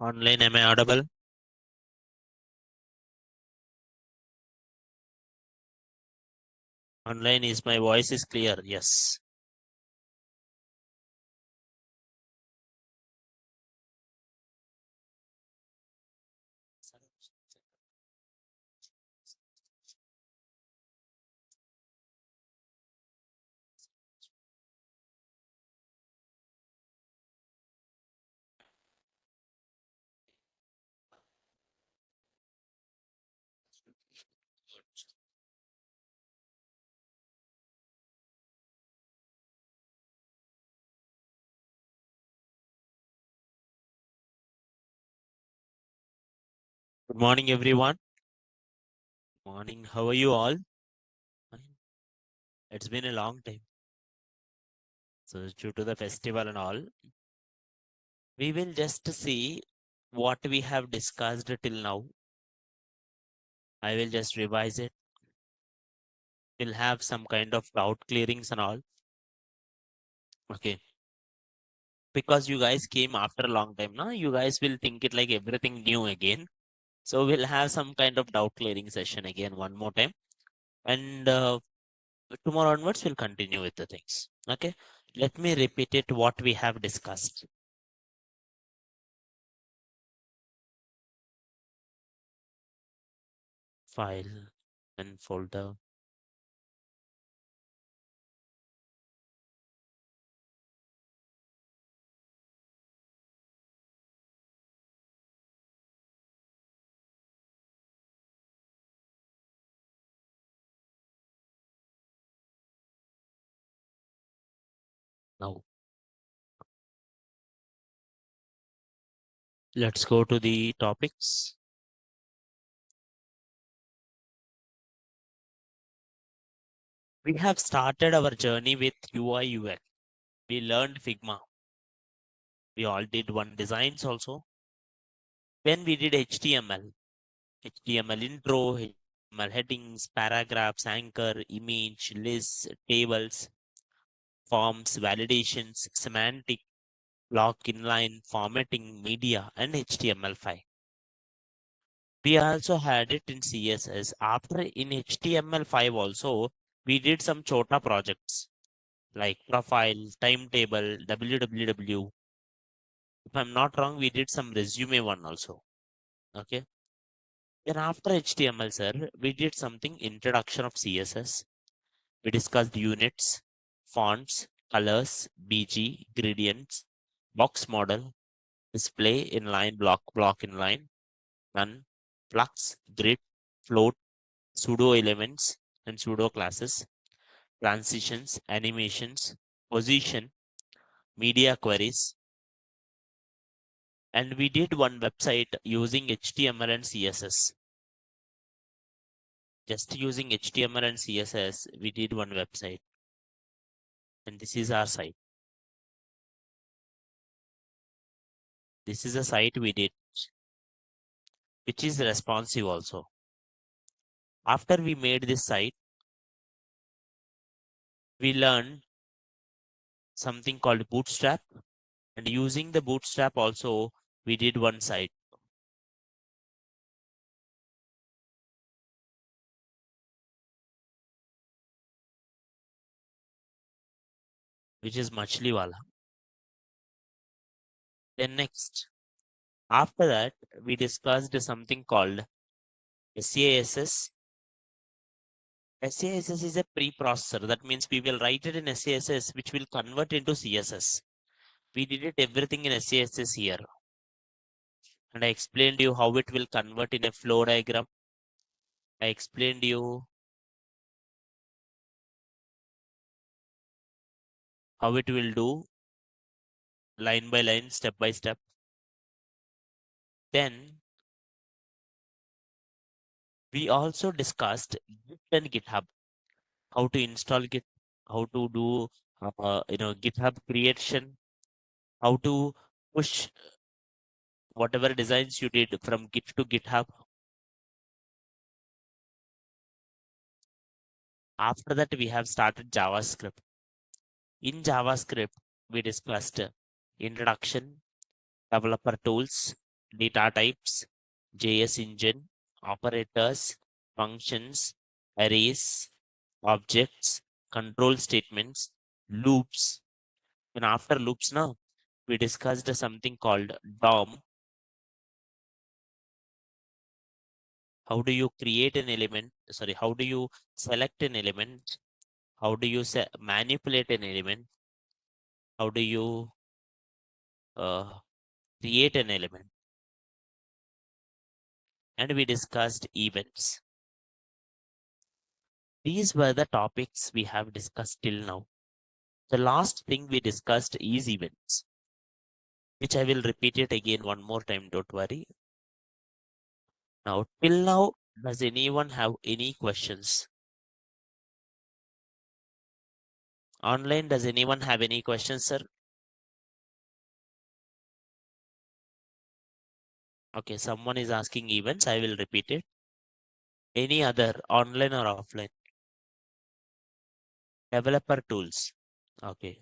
Online, am I audible? Online, is my voice is clear? Yes. Good morning, everyone. Morning. How are you all? Fine. It's been a long time. So due to the festival and all, we will just see what we have discussed till now. I will just revise it. We'll have some kind of doubt clearings and all. Okay. Because you guys came after a long time now, you guys will think it like everything new again. So we'll have some kind of doubt clearing session again one more time. And tomorrow onwards, we'll continue with the things. Okay. Let me repeat it what we have discussed. File and folder. Now, let's go to the topics. We have started our journey with UI UX. We learned Figma. We all did one designs also. Then we did HTML intro, HTML headings, paragraphs, anchor, image, lists, tables, forms, validations, semantic, block inline, formatting, media, and HTML5. We also had it in CSS. After in HTML5 also, we did some chota projects like profile, timetable, www. If I'm not wrong, we did some resume one also. Okay. Then after HTML, sir, we did something introduction of CSS. We discussed units, fonts, colors, BG, gradients, box model, display inline, block inline, none, flux, grid, float, pseudo elements and pseudo classes, transitions, animations, position, media queries. And we did one website using HTML and CSS. Just using HTML and CSS, we did one website. And this is our site. This is a site we did, which is responsive also. After we made this site, we learned something called Bootstrap. And using the Bootstrap also, we did one site. Which is Machliwala. Then next, after that, we discussed something called SASS. SASS is a preprocessor. That means we will write it in SASS, which will convert into CSS. We did it everything in SASS here. And I explained you how it will convert in a flow diagram. I explained you how it will do line by line, step by step. Then we also discussed Git and GitHub, how to install Git, how to do GitHub creation, how to push whatever designs you did from Git to GitHub. After that, we have started JavaScript. In JavaScript, we discussed introduction, developer tools, data types, JS engine, operators, functions, arrays, objects, control statements, loops. And after loops now, we discussed something called DOM. How do you create an element? Sorry, how do you select an element? How do you manipulate an element? How do you uh, create an element? And we discussed events. These were the topics we have discussed till now. The last thing we discussed is events, which I will repeat it again one more time, don't worry. Now, till now, does anyone have any questions? Online, does anyone have any questions, sir? Okay, someone is asking events. I will repeat it. Any other, online or offline? Developer tools. Okay.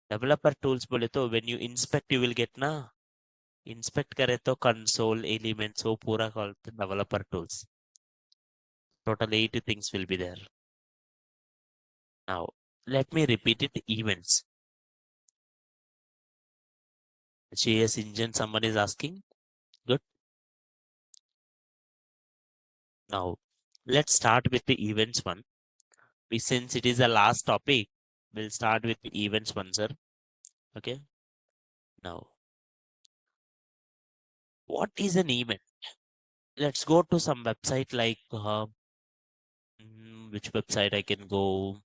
Developer tools बोले तो when you inspect, you will get ना. Inspect करे तो console, elements, वो पूरा called developer tools. Total 8 things will be there. Now, let me repeat it. Events. JS engine, someone is asking. Good. Now, let's start with the events one. Since it is the last topic, we'll start with the events one, sir. Okay. Now, what is an event? Let's go to some website like which website I can go?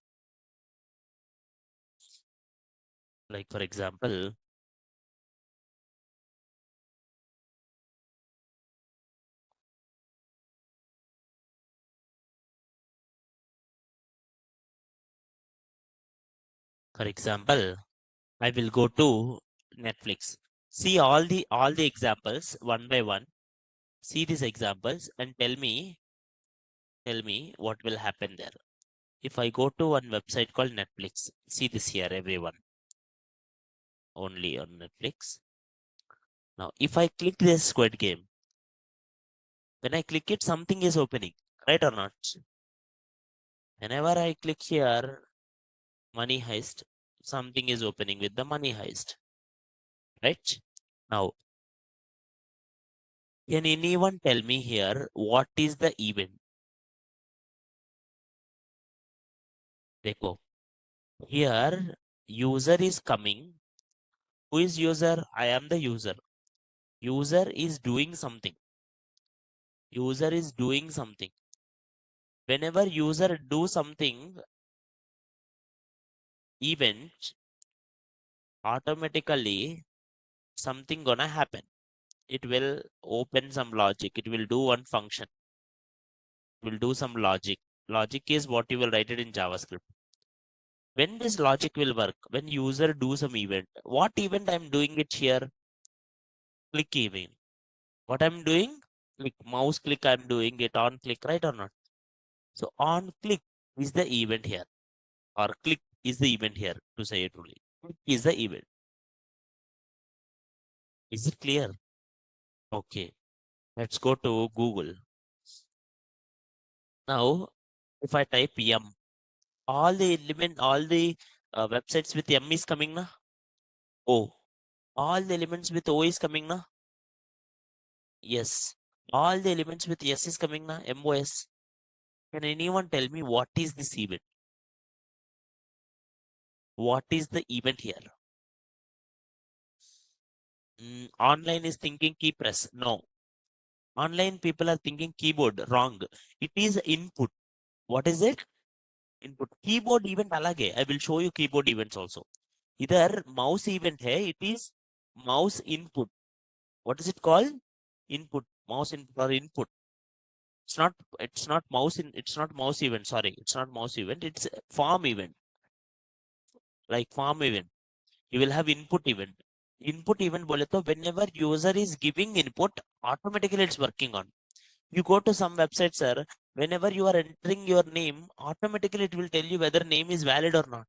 Like for example, I will go to Netflix. See all the examples one by one. See these examples and tell me what will happen there. If I go to one website called Netflix, see this here, everyone. Only on Netflix. Now, if I click this Squid Game, when I click it, something is opening, right or not? Whenever I click here, money heist, something is opening with the money heist, right? Now, can anyone tell me here what is the event? Dekho. Here, user is coming. Who is user? I am the user. User is doing something. User is doing something. Whenever user do something, event, automatically something gonna happen. It will open some logic. It will do one function. It will do some logic. Logic is what you will write it in JavaScript. When this logic will work, when user do some event, what event I'm doing it here? Click event. What I'm doing? Click, mouse click I'm doing it on click, right or not? So on click is the event here, or click is the event here, to say it truly. Click is the event. Is it clear? Okay. Let's go to Google. Now, if I type M, all the websites with M is coming na? O. All the elements with O is coming na? Yes. All the elements with S is coming na? MOS. Can anyone tell me what is this event? What is the event here? Online is thinking key press. No. Online people are thinking keyboard. Wrong. It is input. What is it? Input. Keyboard event alag hai. I will show you keyboard events also. Either mouse event hai. It is mouse input. What is it called? Input. Mouse input or input. It's not mouse in, it's not mouse event. Sorry. It's not mouse event. It's form event. Like form event. You will have input event. Input event bole to whenever user is giving input, automatically it's working on. You go to some website, sir, whenever you are entering your name, automatically it will tell you whether name is valid or not.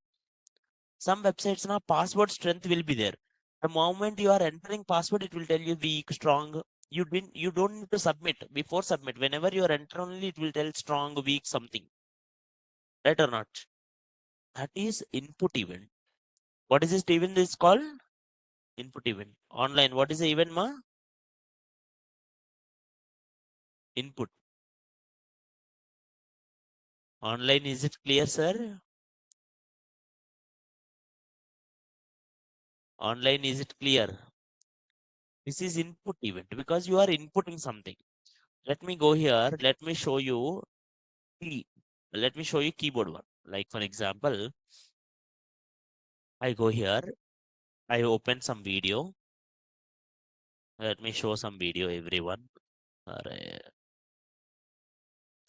Some websites now password strength will be there. The moment you are entering password, it will tell you weak, strong. You don't need to submit. Before submit, whenever you are entering only, it will tell strong, weak, something. Right or not? That is input event. What is this event is called? Input event. Online. What is the event, ma? Input. Online, is it clear, sir? Online, is it clear? This is input event because you are inputting something. Let me go here. Let me show you key. Let me show you keyboard one. Like for example, I go here. I open some video. Let me show some video, everyone. Alright,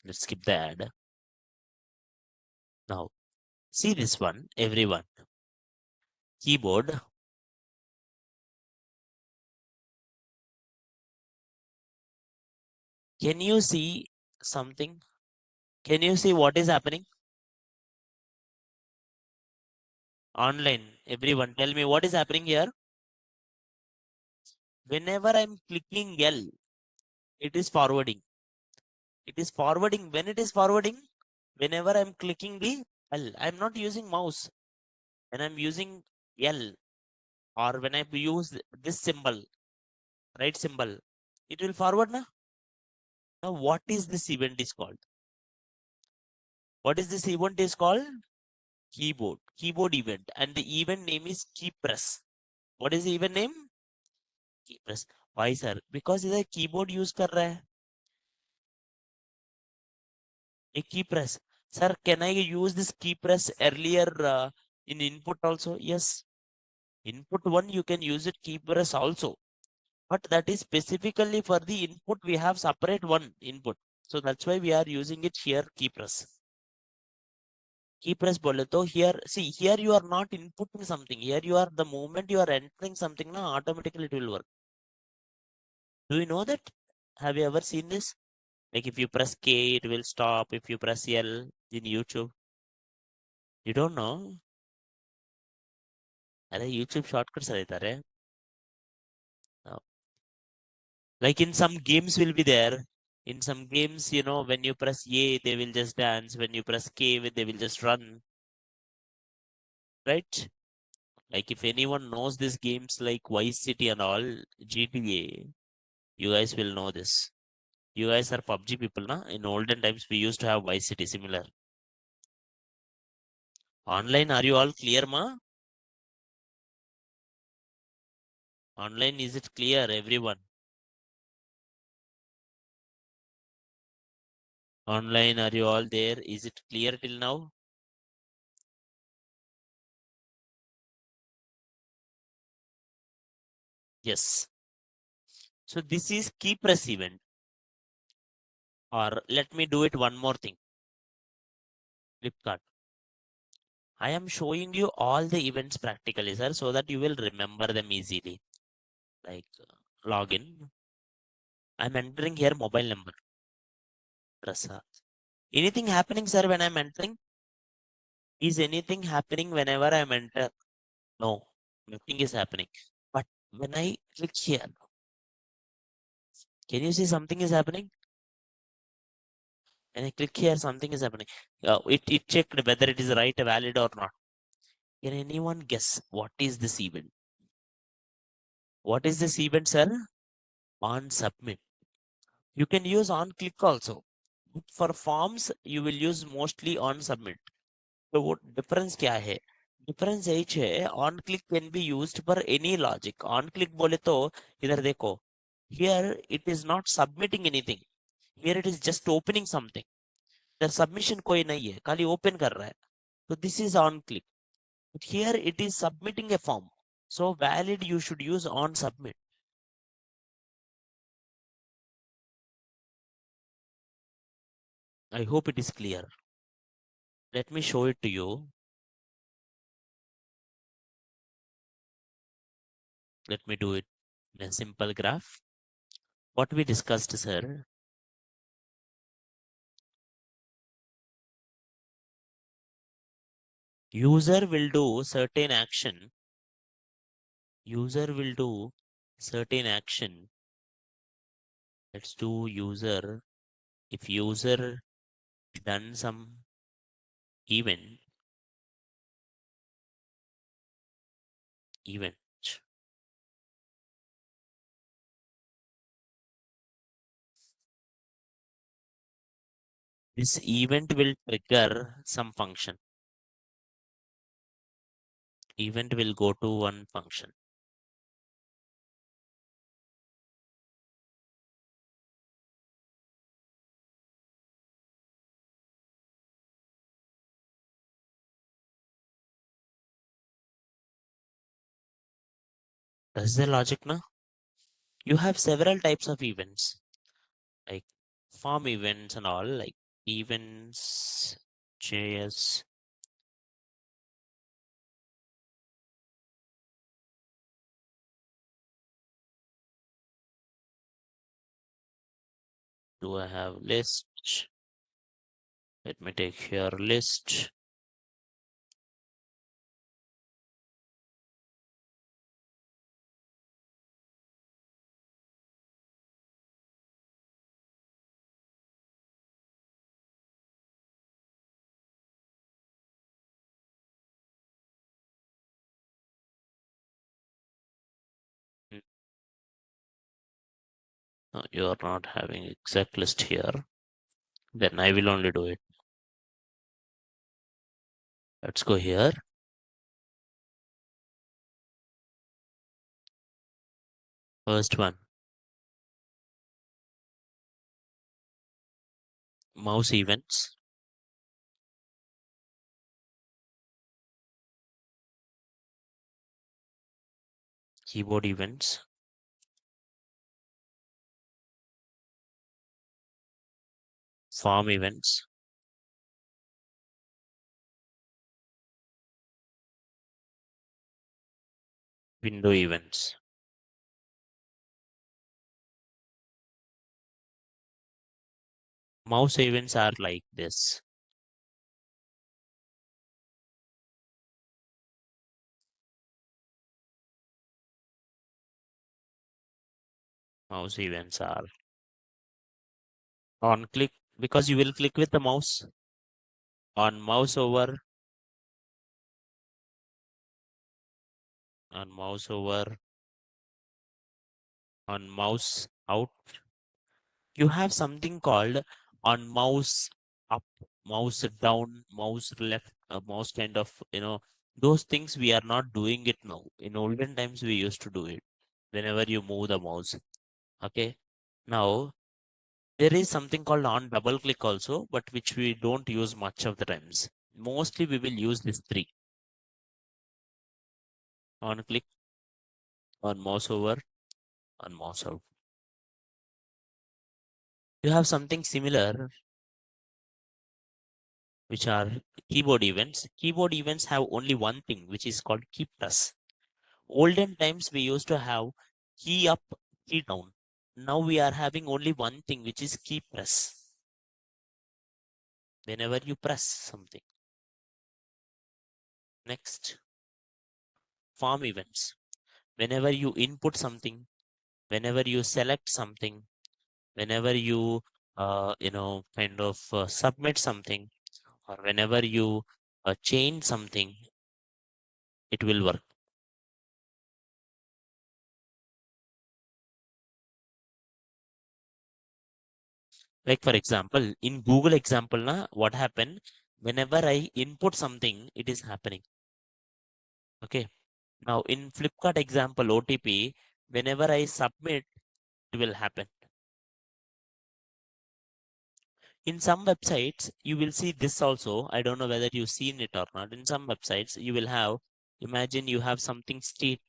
let's skip the ad. Now, see this one, everyone. Keyboard. Can you see something? Can you see what is happening? Online, everyone, tell me what is happening here. Whenever I'm clicking L, it is forwarding. It is forwarding. When it is forwarding, whenever I'm clicking the L, I'm not using mouse. When I'm using L or when I use this symbol, right symbol, it will forward now. Now, what is this event is called? What is this event is called? Keyboard event, and the event name is key press. What is the event name? Key press. Why, sir? Because इधर keyboard use कर रहा है. A key press. Sir, can I use this key press earlier in input also? Yes. Input one, you can use it key press also. But that is specifically for the input. We have separate one input. So that's why we are using it here, key press. Key press bole to here, see, here you are not inputting something. Here you are, the moment you are entering something, now automatically it will work. Do you know that? Have you ever seen this? Like if you press K, it will stop. If you press L in YouTube, you don't know. अरे YouTube shortcuts रहता है. Like in some games will be there. In some games, you know, when you press A, they will just dance. When you press K, they will just run. Right? Like if anyone knows these games like Vice City and all, GTA, you guys will know this. You guys are PUBG people, na? In olden times, we used to have Vice City similar. Online, are you all clear, ma? Online, is it clear, everyone? Online, are you all there? Is it clear till now? Yes. So this is key press event. Or let me do it one more thing. Flipkart. I am showing you all the events practically, sir, so that you will remember them easily. Like login. I'm entering here mobile number. Prasad. Anything happening, sir, when I'm entering? Is anything happening whenever I'm enter? No, nothing is happening. But when I click here, can you see something is happening? When I click here, something is happening. It checked whether it is right, valid or not. Can anyone guess what is this event? What is this event, sir? On submit. You can use on click also. For forms, you will use mostly on submit. So what difference क्या है? Difference यही है, on click can be used for any logic. On click बोले तो इधर देखो. Here it is not submitting anything. Here it is just opening something. The submission कोई नहीं है, खाली open कर रहा है. So this is on click. But here it is submitting a form. So valid you should use on submit. I hope it is clear. Let me show it to you. Let me do it in a simple graph. What we discussed, sir. User will do certain action User will do certain action. Let's do user. If user done some event, event. This event will trigger some function. Event will go to one function. That's the logic now. You have several types of events, like form events and all, like events, JS. Do I have list? Let me take here list. No, you are not having exact list here. Then I will only do it. Let's go here. First one, mouse events. Keyboard events. Form events. Window events. Mouse events are like this. Mouse events are on click, because you will click with the mouse, on mouse over, on mouse over, on mouse out. You have something called on mouse up, mouse down, mouse left, mouse kind of, those things we are not doing it now. In olden times, we used to do it whenever you move the mouse. Okay. Now, there is something called on double click also, but which we don't use much of the times. Mostly we will use these three. On click, on mouse over, on mouse out. You have something similar, which are keyboard events. Keyboard events have only one thing, which is called key press. Olden times we used to have key up, key down. Now we are having only one thing, which is key press. Whenever you press something. Next, form events. Whenever you input something, whenever you select something, whenever you, kind of submit something, or whenever you change something, it will work. Like for example, in Google example, what happened? Whenever I input something, it is happening. Okay. Now in Flipkart example, OTP, whenever I submit, it will happen. In some websites, you will see this also. I don't know whether you've seen it or not. In some websites, you will have, imagine you have something state,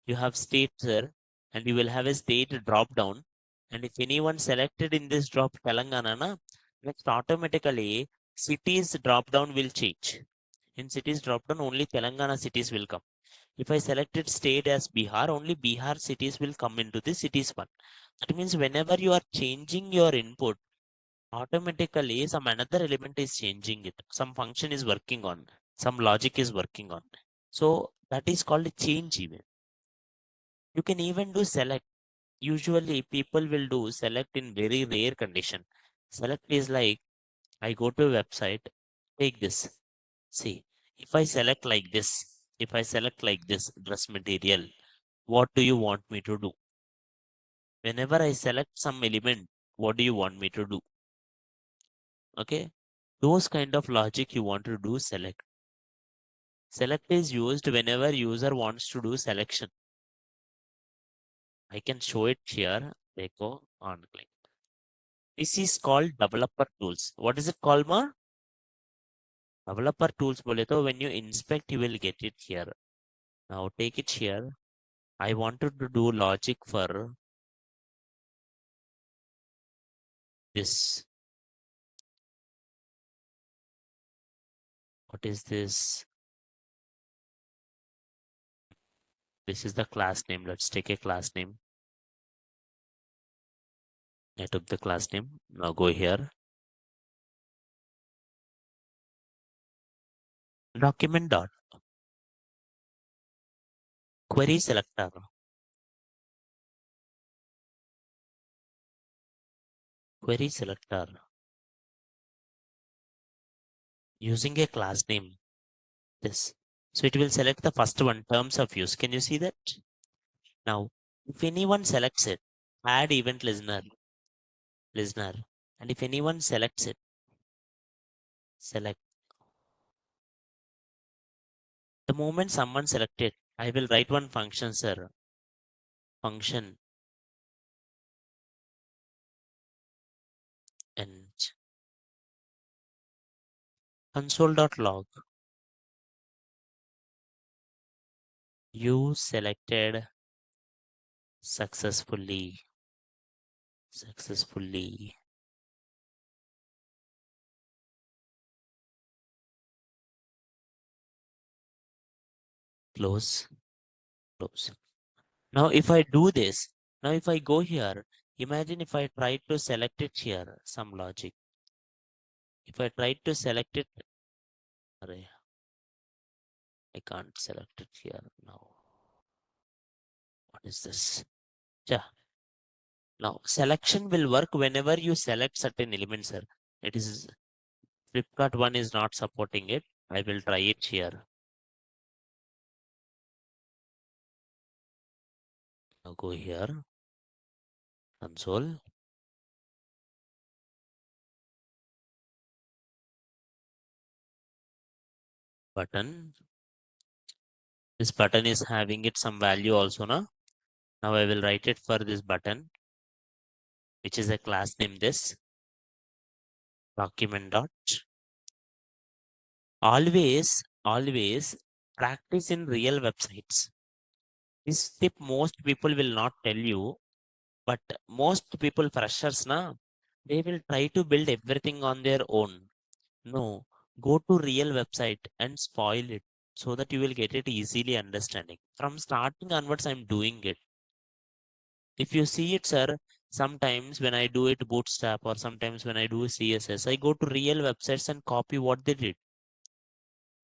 you have state there, and you will have a state drop down. And if anyone selected in this drop Telangana, next automatically cities drop down will change. In cities drop down, only Telangana cities will come. If I selected state as Bihar, only Bihar cities will come into the cities one. That means whenever you are changing your input, automatically some another element is changing it. Some function is working on, some logic is working on. So that is called a change event. You can even do select. Usually people will do select in very rare condition. Select is like, I go to a website, take this. See, if I select like this dress material, what do you want me to do? Whenever I select some element, what do you want me to do? Okay. Those kind of logic you want to do select. Select is used whenever user wants to do selection. I can show it here. They go on click. This is called developer tools. What is it called, ma? Developer tools bole to when you inspect, you will get it here. Now take it here. I wanted to do logic for this. What is this? This is the class name. Let's take a class name. I took the class name. Now go here. Document dot query selector. Query selector. Using a class name. This. So it will select the first one, terms of use. Can you see that? Now, if anyone selects it, add event listener. And if anyone selects it, select. The moment someone selected, I will write one function, sir. Function and console.log. You selected successfully. Successfully. Close. Close. Now, if I do this, now if I go here, imagine if I try to select it here, some logic. If I try to select it, array, I can't select it here now. What is this? Yeah. Now, selection will work whenever you select certain elements, sir. It is Flipkart one is not supporting it. I will try it here. Now go here, console. Button. This button is having it some value also, na? Now I will write it for this button, which is a class name this document dot. Always practice in real websites. This tip most people will not tell you, but most people freshers na, they will try to build everything on their own. No, go to real website and spoil it so that you will get it easily understanding. From starting onwards, I'm doing it. If you see it, sir, sometimes when I do it bootstrap or sometimes when I do CSS, I go to real websites and copy what they did.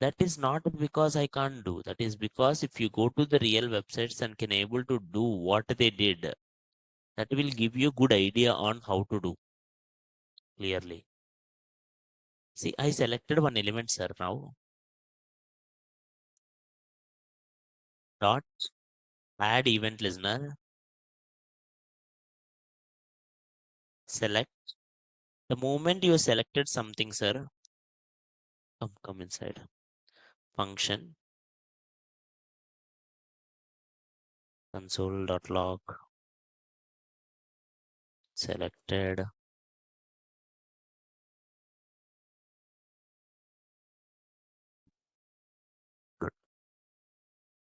That is not because I can't do. That is because if you go to the real websites and can able to do what they did, that will give you good idea on how to do clearly. See, I selected one element, sir, now. Dot add event listener. Select. The moment you selected something, sir, come inside. Function console.log selected.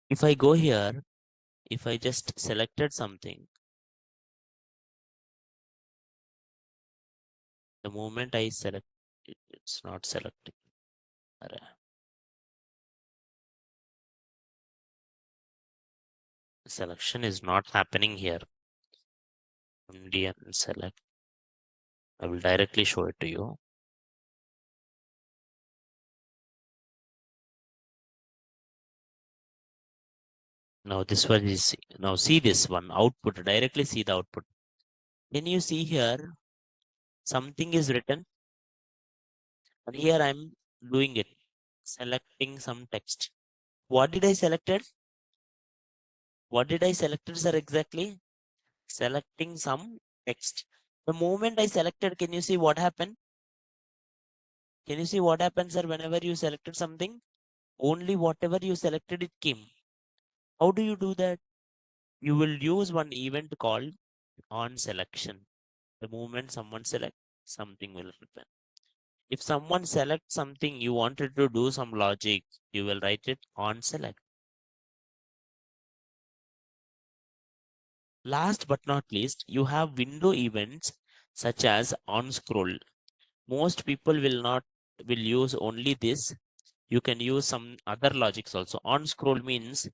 If I go here, if I just selected something, the moment I select it, it's not selecting. Selection is not happening here. MD and select. I will directly show it to you. Now this one is, now see this one, output, directly see the output. Can you see here, something is written, and here I'm doing it, selecting some text. What did I selected? What did I selected, sir, exactly? Selecting some text. The moment I selected, can you see what happened? Can you see what happened, sir, whenever you selected something? Only whatever you selected, it came. How do you do that? You will use one event called on selection. The moment someone selects, something will happen. If someone selects something, you wanted to do some logic, you will write it on select. Last but not least, you have window events such as on scroll. Most people will use only this. You can use some other logics also. On scroll means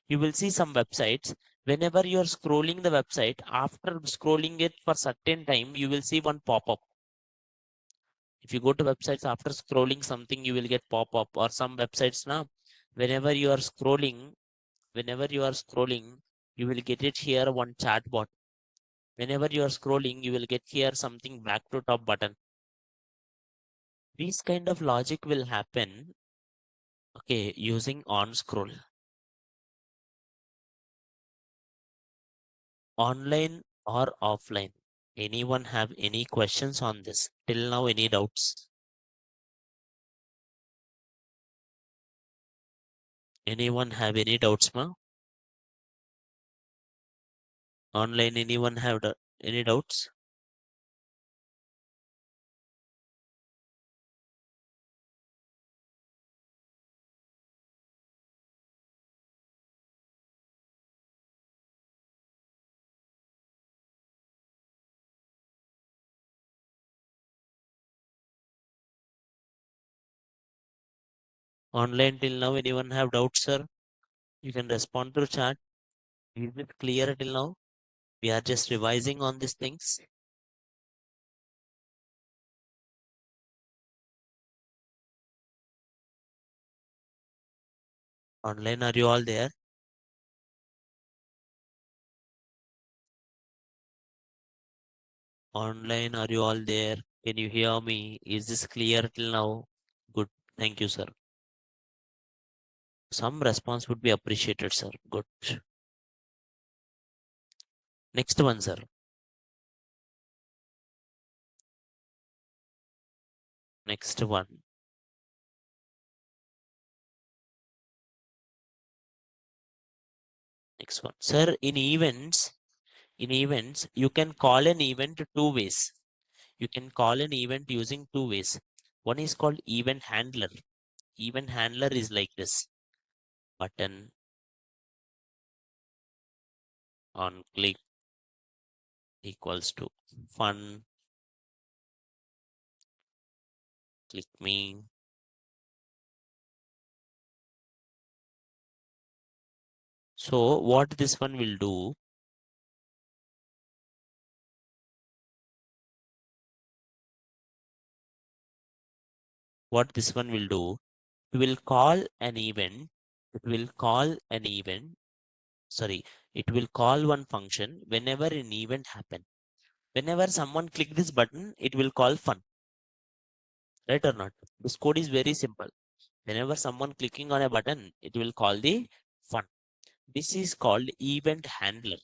you will see some websites. Whenever you are scrolling the website, after scrolling it for certain time, you will see one pop-up. If you go to websites after scrolling something, you will get pop-up, or some websites now. Whenever you are scrolling, you will get it here one chat bot. Whenever you are scrolling, you will get here something back to top button. This kind of logic will happen, okay, using on scroll. Online or offline? Anyone have any questions on this? Till now, any doubts? Anyone have any doubts, ma? Online, anyone have any doubts? Online till now, anyone have doubts, sir? You can respond to chat. Is it clear till now? We are just revising on these things. Online, are you all there? Online, are you all there? Can you hear me? Is this clear till now? Good. Thank you, sir. Some response would be appreciated, sir. Good. Next one, sir. Next one. Next one. Sir, in events, you can call an event two ways. You can call an event using two ways. One is called event handler. Event handler is like this. Button on click equals to fun. Click me. So what this one will do, what this one will do, it will call an event. It will call an event. Sorry, it will call one function whenever an event happen. Whenever someone click this button, it will call fun. Right or not? This code is very simple. Whenever someone clicking on a button, it will call the fun. This is called event handler.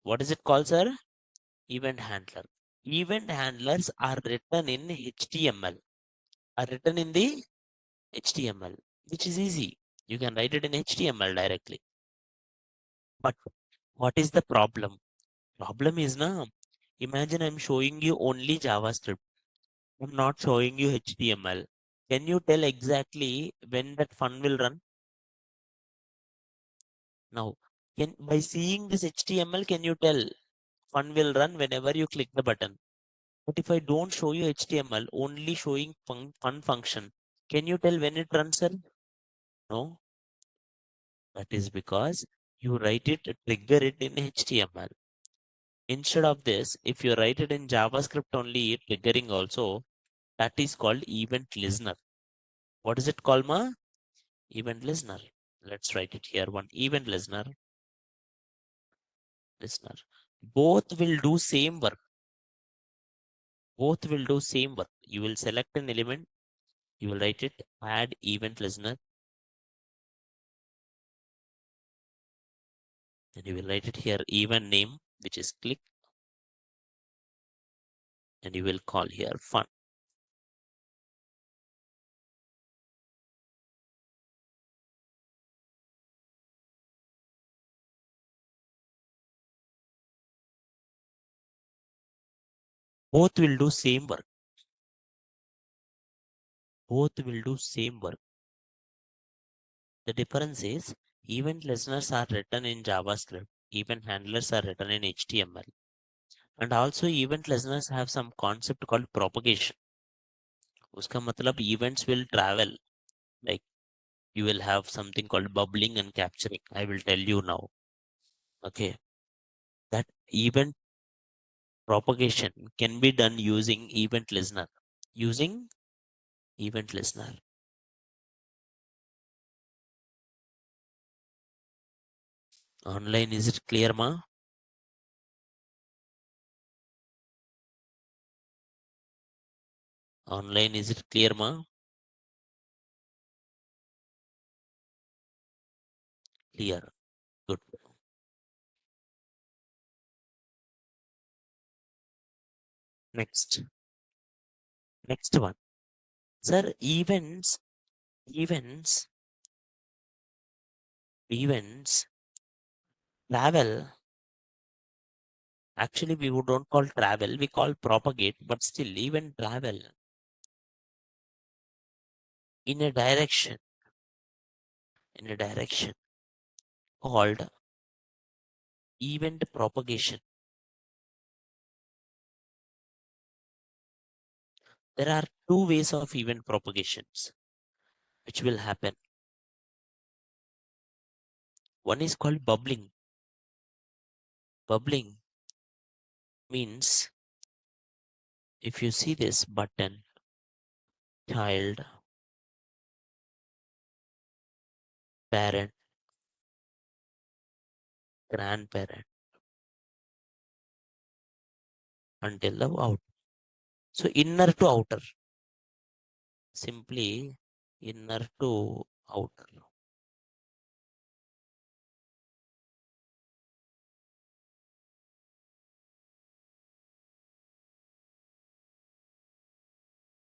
What is it called, sir? Event handler. Event handlers are written in HTML. Are written in the HTML, which is easy. You can write it in HTML directly. But what is the problem? Problem is now, imagine I'm showing you only JavaScript. I'm not showing you HTML. Can you tell exactly when that fun will run? Now, by seeing this HTML, can you tell fun will run whenever you click the button? But if I don't show you HTML, only showing fun function, can you tell when it runs, sir? No, that is because you write it, trigger it in HTML. Instead of this, if you write it in JavaScript only, triggering also, that is called event listener. What is it called, ma? Event listener. Let's write it here. One event listener. listener. Both will do same work. Both will do same work. You will select an element, you will write it, add event listener, and you will write it here event name, which is click, and you will call here fun. Both will do same work. Both will do same work. The difference is event listeners are written in JavaScript, event handlers are written in HTML. And also event listeners have some concept called propagation. Uska matlab events will travel. Like you will have something called bubbling and capturing. I will tell you now. Okay. That event propagation can be done using event listener. Using event listener. Online, is it clear, ma? Online, is it clear, ma? Clear. Good. Next. Next one. Sir, events, events, travel. Actually, we don't call travel, we call propagate, but still, even travel in a direction, in a direction called event propagation. There are two ways of event propagations which will happen. One is called bubbling. Bubbling means if you see this button, child, parent, grandparent, until the out. So inner to outer. Simply inner to outer.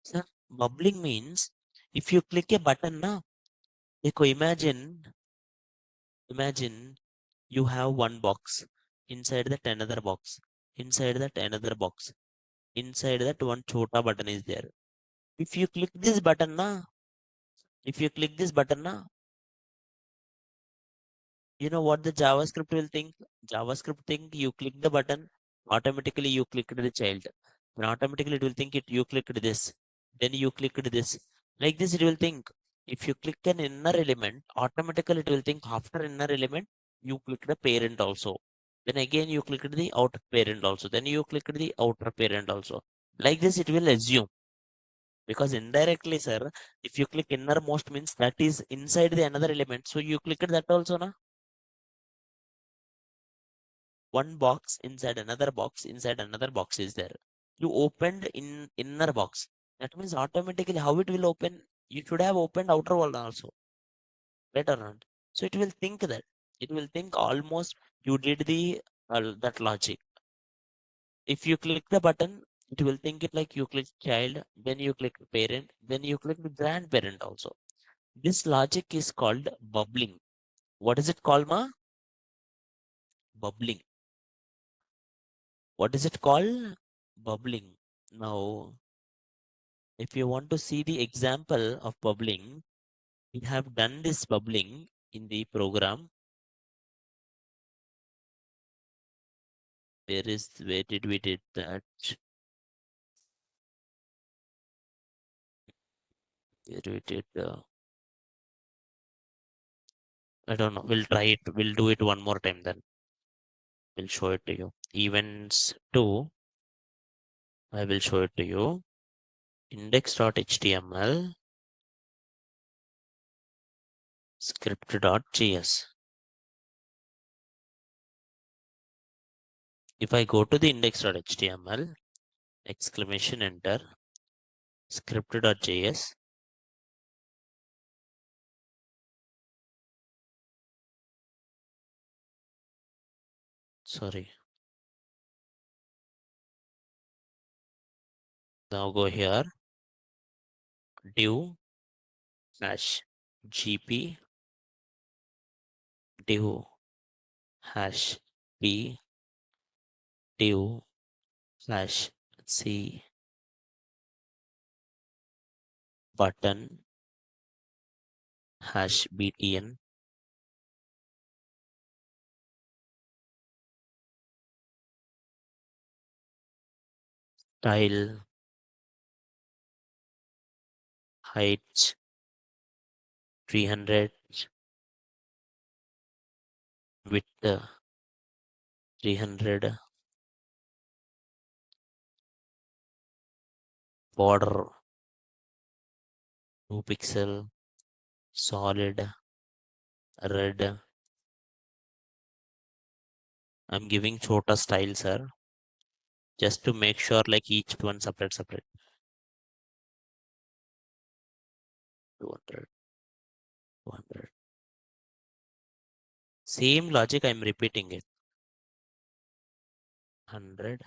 So bubbling means if you click a button now, imagine you have one box, inside that another box, inside that another box, inside that one chota button is there. If you click this button na, if you click this button na, you know what the JavaScript will think? JavaScript think you click the button, automatically you clicked the child. And automatically it will think it you clicked this, then you clicked this. Like this it will think. If you click an inner element, automatically it will think after inner element, you click the parent also. Then again you clicked the outer parent also. Then you clicked the outer parent also. Like this it will assume. Because indirectly, sir, if you click innermost means that is inside the another element. So you clicked that also, na? One box inside another box is there. You opened in inner box. That means automatically how it will open, you should have opened outer one also, right or not? So it will think that. It will think almost you did the that logic. If you click the button, it will think it like you click child, then you click parent, then you click the grandparent also. This logic is called bubbling. What is it called, ma? Bubbling. What is it called? Bubbling. Now, if you want to see the example of bubbling, we have done this bubbling in the program. Where did we did that? Where we did, I don't know. We'll try it. We'll do it one more time then. We'll show it to you. Events 2, I will show it to you. Index.html, script.js. If I go to the index.html, exclamation enter, script.js, sorry. Now go here, div hash gp div hash p div hash c button hash btn style height 300 width 300 border 2 pixel solid red. I'm giving chota style, sir, just to make sure like each one separate 200 200. Same logic, I'm repeating it. 100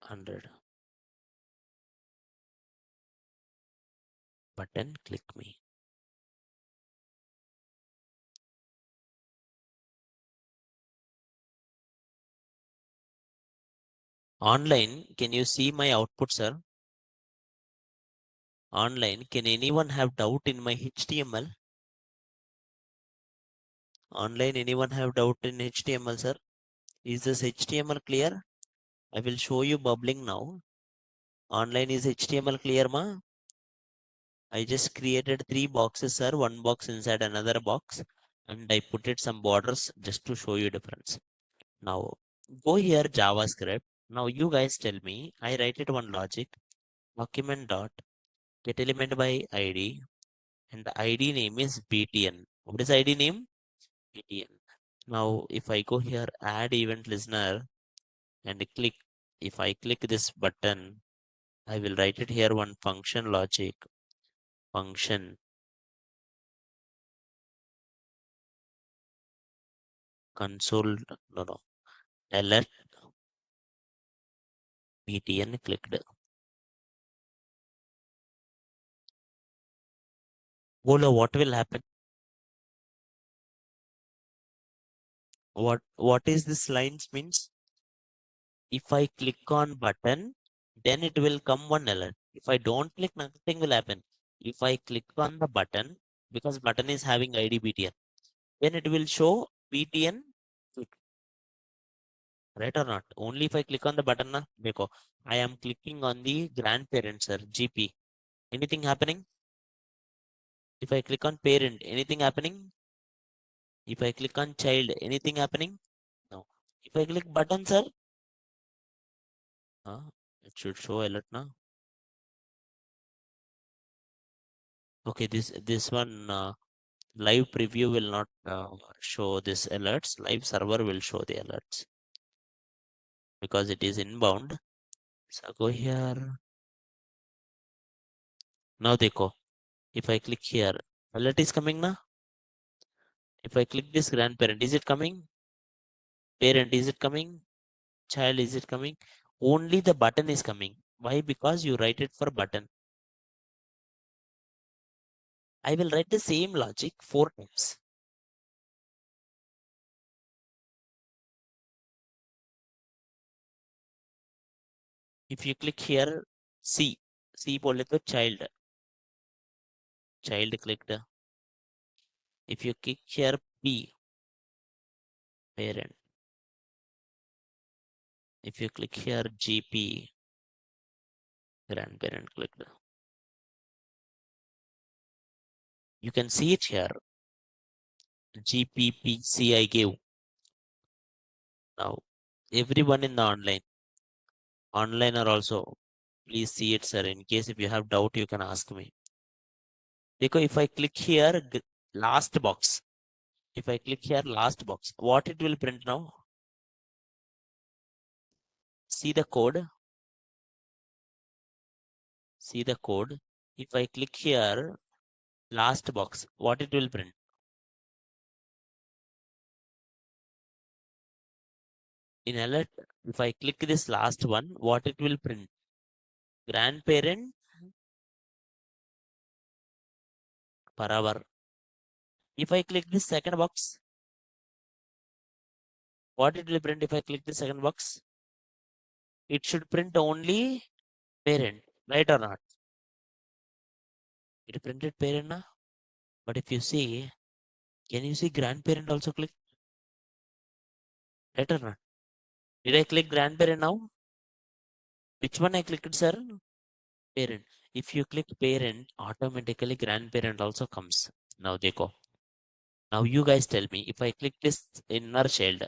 100 button click me. Online, can you see my output, sir? Online, can anyone have doubt in my HTML? Online, anyone have doubt in HTML, sir? Is this HTML clear? I will show you bubbling now. Online, is HTML clear, ma? I just created 3 boxes, sir. One box inside another box, and I put it some borders just to show you difference. Now, go here, JavaScript. Now, you guys tell me. I write it one logic. Document dot get element by ID, and the ID name is btn. What is ID name? btn. Now, if I go here, add event listener, and click, if I click this button, I will write it here one function logic, function console, no, alert btn clicked. Bolo, what will happen? What is this lines means? If I click on button, then it will come one alert. If I don't click, nothing will happen. If I click on the button, because button is having ID btn, then it will show btn click, right or not? Only if I click on the button, na, देखो, I am clicking on the grandparent, sir, GP. Anything happening? If I click on parent, anything happening? If I click on child, anything happening? No. If I click button, sir, it should show alert now. Okay, this one live preview will not show this alerts. Live server will show the alerts because it is inbound. So go here. Now देखो, if I click here, alert is coming now. If I click this grandparent, is it coming? Parent, is it coming? Child, is it coming? Only the button is coming. Why? Because you write it for button. I will write the same logic 4 times. If you click here, C बोले तो child clicked. If you click here P, parent. If you click here GP, grandparent clicked. You can see it here. GPPC I gave. Now, everyone in the online are also, please see it, sir. In case if you have doubt, you can ask me. Because if I click here, last box. If I click here, last box, what it will print now? See the code. See the code. If I click here, last box, what it will print? In alert, if I click this last one, what it will print? Grandparent per hour. If I click this second box, what it will print if I click the second box? It should print only parent, right or not? It printed parent now. But if you see, can you see grandparent also click? Right or not? Did I click grandparent now? Which one I clicked, sir? Parent. If you click parent, automatically grandparent also comes. Now they go. Now you guys tell me, if I click this inner child,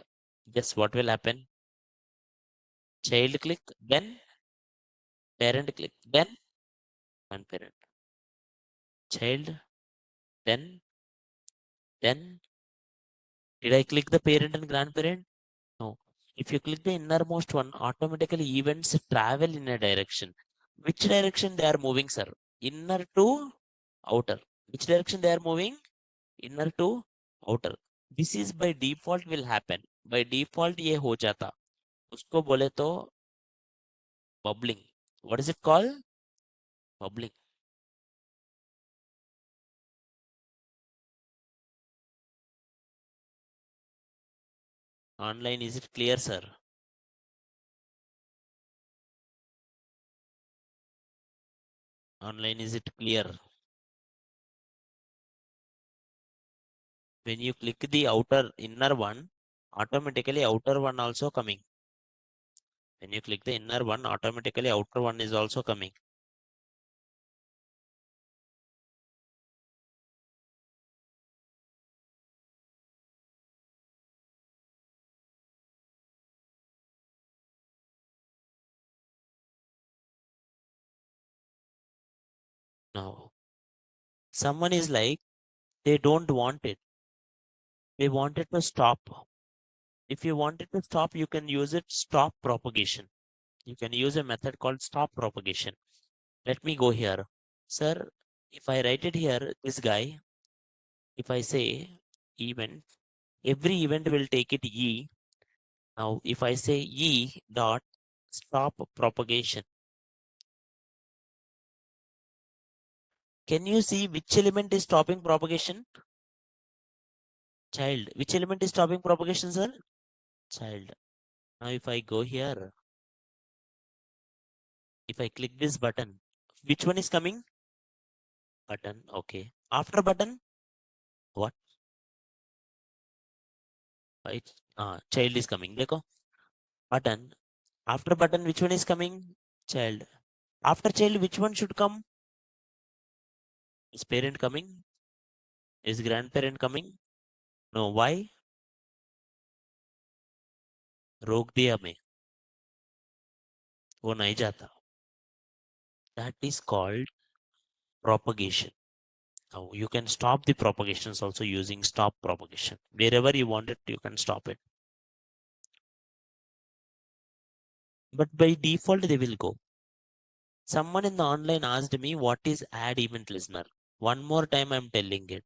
guess what will happen? Child click, then parent click, then grandparent. Child, then did I click the parent and grandparent? No. If you click the innermost one, automatically events travel in a direction. Which direction they are moving, sir? Inner to outer. Which direction they are moving? Inner to outer. This is by default will happen. By default ये हो जाता. उसको बोले तो bubbling. What is it called? Bubbling. Online, is it clear, sir? Online, is it clear? When you click the outer inner one, automatically outer one also coming. When you click the inner one, automatically outer one is also coming. Now, someone is like, they don't want it. They want it to stop. If you want it to stop, you can use it stop propagation. You can use a method called stop propagation. Let me go here. Sir, if I write it here, this guy, if I say event, every event will take it E. Now, if I say E dot stop propagation, can you see which element is stopping propagation? Child. Which element is stopping propagation, sir? Child. Now, if I go here, if I click this button, which one is coming? Button. Okay. After button, what? Right. Child is coming. Dekho. Button. After button, which one is coming? Child. After child, which one should come? Is parent coming? Is grandparent coming? No. Why? रोक दिया मैं. वो नहीं जाता. That is called propagation. Now you can stop the propagations also using stop propagation. Wherever you want it, you can stop it. But by default, they will go. Someone in the online asked me, what is add event listener? One more time, I'm telling it.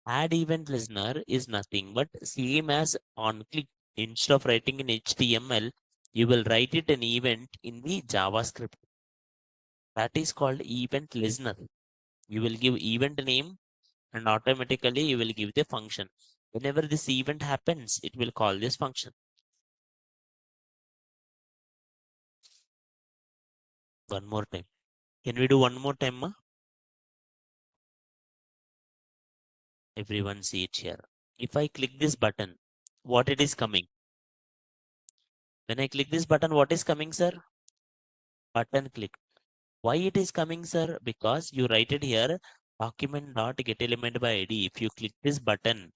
Add event listener is nothing but same as on click. Instead of writing in HTML, you will write it an event in the JavaScript. That is called event listener. You will give event name and automatically you will give the function. Whenever this event happens, it will call this function. One more time. Can we do one more time, ma? Everyone see it here. If I click this button, what it is coming? When I click this button, what is coming, sir? Button click. Why it is coming, sir? Because you write it here, document dot get element by ID. If you click this button,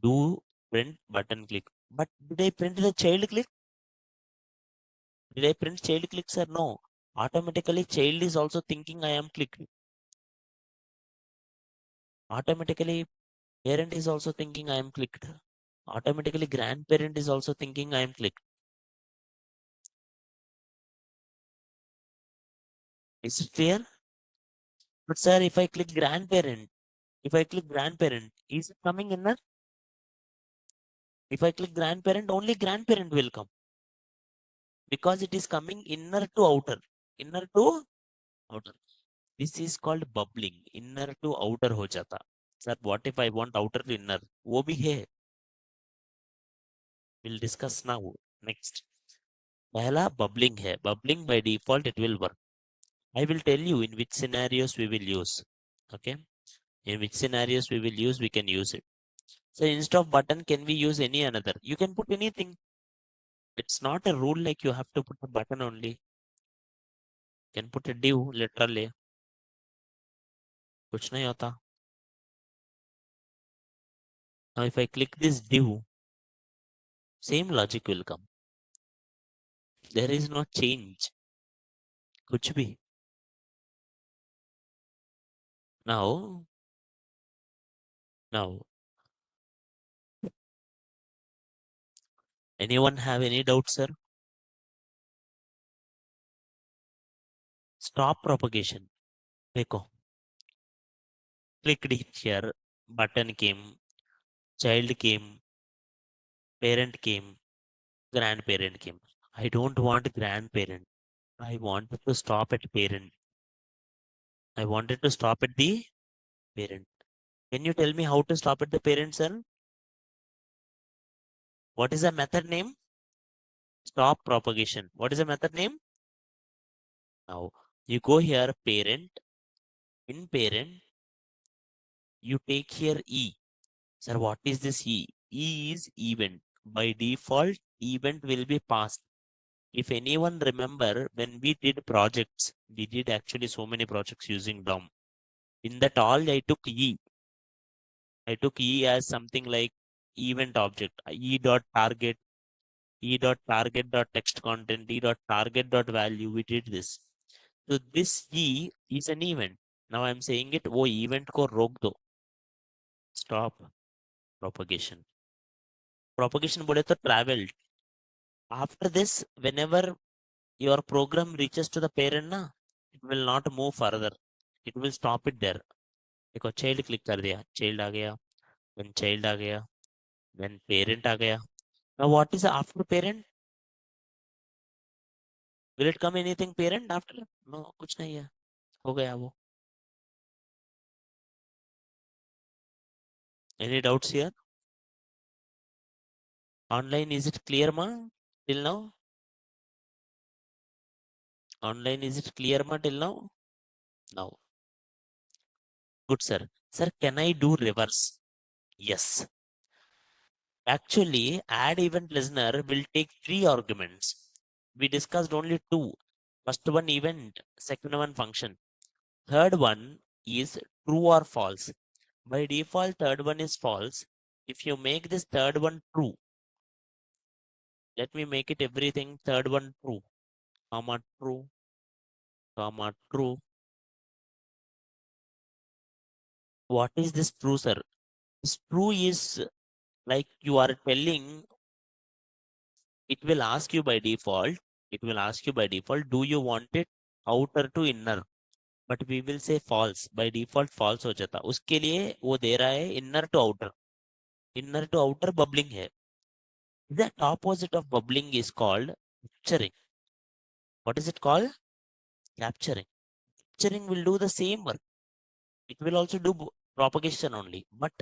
do print button click. But did I print the child click? Did I print child click, sir? No. Automatically, child is also thinking I am clicked. Automatically, parent is also thinking I am clicked. Automatically, grandparent is also thinking I am clicked. Is it clear? But sir, if I click grandparent, is it coming inner? If I click grandparent, only grandparent will come because it is coming inner to outer. Inner to outer. This is called bubbling. Inner to outer हो जाता. Sir, what if I want outer to inner? वो भी है. We'll discuss now. Next. पहला bubbling है. Bubbling by default it will work. I will tell you in which scenarios we will use. Okay. In which scenarios we will use, we can use it. So instead of button, can we use any another? You can put anything. It's not a rule like you have to put a button only. You can put a div literally. कुछ नहीं होता. Now if I click this div, same logic will come. There is no change. कुछ भी. Now, now, anyone have any doubts, sir? Stop propagation. देखो, clicked here, button came, child came, parent came, grandparent came. I don't want grandparent. I wanted to stop at parent. I wanted to stop at the parent. Can you tell me how to stop at the parent, sir? What is the method name? Stop propagation. What is the method name? Now, you go here, parent. In parent, you take here E. Sir, what is this E? E is event. By default, event will be passed. If anyone remember, when we did projects, we did actually so many projects using DOM. In that all, I took E. I took E as something like event object. E dot target, E dot target dot text content, E dot target dot value. We did this. So this E is an event. Now I'm saying it, वो event को रोक दो. Stop propagation. Propagation बोले तो traveled. After this, whenever your program reaches to the parent ना, it will not move further. It will stop it there. देखो child click कर दिया, child आ गया, then child आ गया, then parent आ गया. Now what is after parent? Will it come anything parent after? No, कुछ नहीं है. हो गया वो. Any doubts here? Online, is it clear ma? Till now? Online, is it clear ma till now? Now. Good sir. Sir, can I do reverse? Yes. Actually, add event listener will take 3 arguments. We discussed only 2. First one event, second one function. Third one is true or false. By default, third one is false. If you make this third one true, let me make it everything third one true, comma true, comma true. What is this true, sir? This true is like you are telling, it will ask you by default, do you want it outer to inner? But we will say false. By default false हो जाता. उसके लिए वो दे रहा है inner to outer. Inner to outer bubbling है. The opposite of bubbling is called capturing. What is it called? Capturing. Capturing will do the same work. It will also do propagation only, but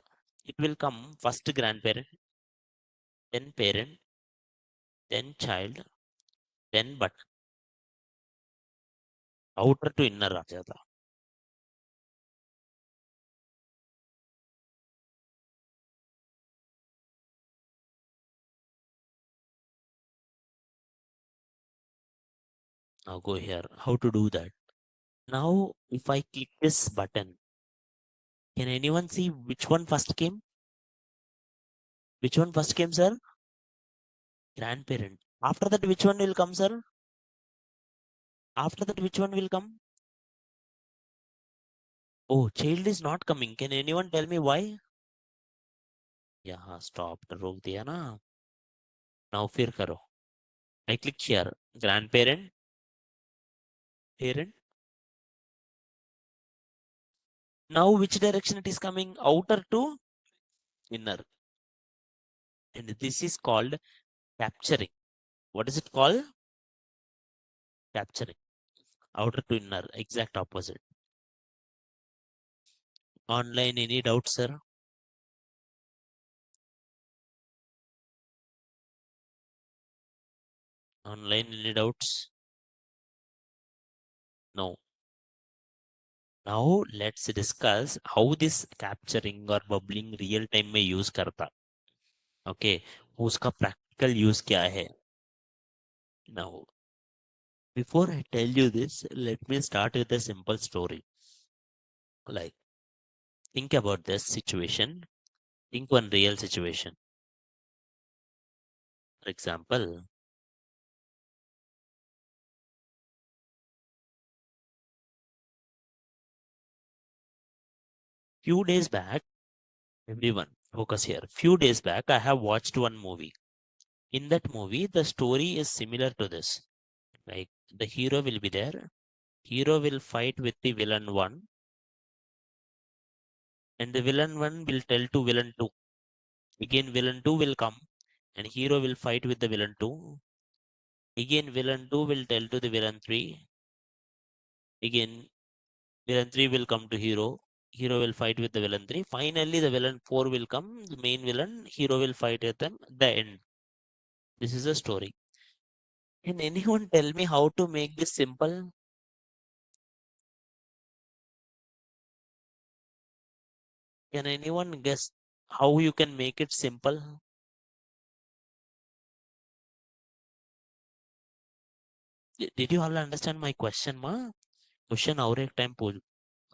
it will come first grandparent, then parent, then child, then but outer to inner आ जाता. Now go here. How to do that? Now, if I click this button, can anyone see which one first came? Which one first came, sir? Grandparent. After that, which one will come, sir? After that, which one will come? Oh, child is not coming. Can anyone tell me why? Yeah, stop. रोक दिया ना. Now फिर करो. I click here. Grandparent, parent. Now which direction it is coming? Outer to inner. And this is called capturing. What is it called? Capturing. Outer to inner, exact opposite. Online, any doubts, sir? Online, any doubts? No. Now let's discuss how this capturing or bubbling real time में use करता. Okay, उसका practical use क्या है? Now, before I tell you this, let me start with a simple story. Like, think about this situation. Think one real situation. For example, few days back, everyone focus here. Few days back, I have watched one movie. In that movie, the story is similar to this. Like the hero will be there. Hero will fight with the villain one, and the villain one will tell to villain two. Again, villain two will come, and hero will fight with the villain two. Again, villain two will tell to the villain three. Again, villain three will come to hero. Hero will fight with the villain three. Finally, the villain four will come. The main villain, hero will fight with them. The end. This is a story. Can anyone tell me how to make this simple? Can anyone guess how you can make it simple? Did you all understand my question, ma? Question और एक time पूछ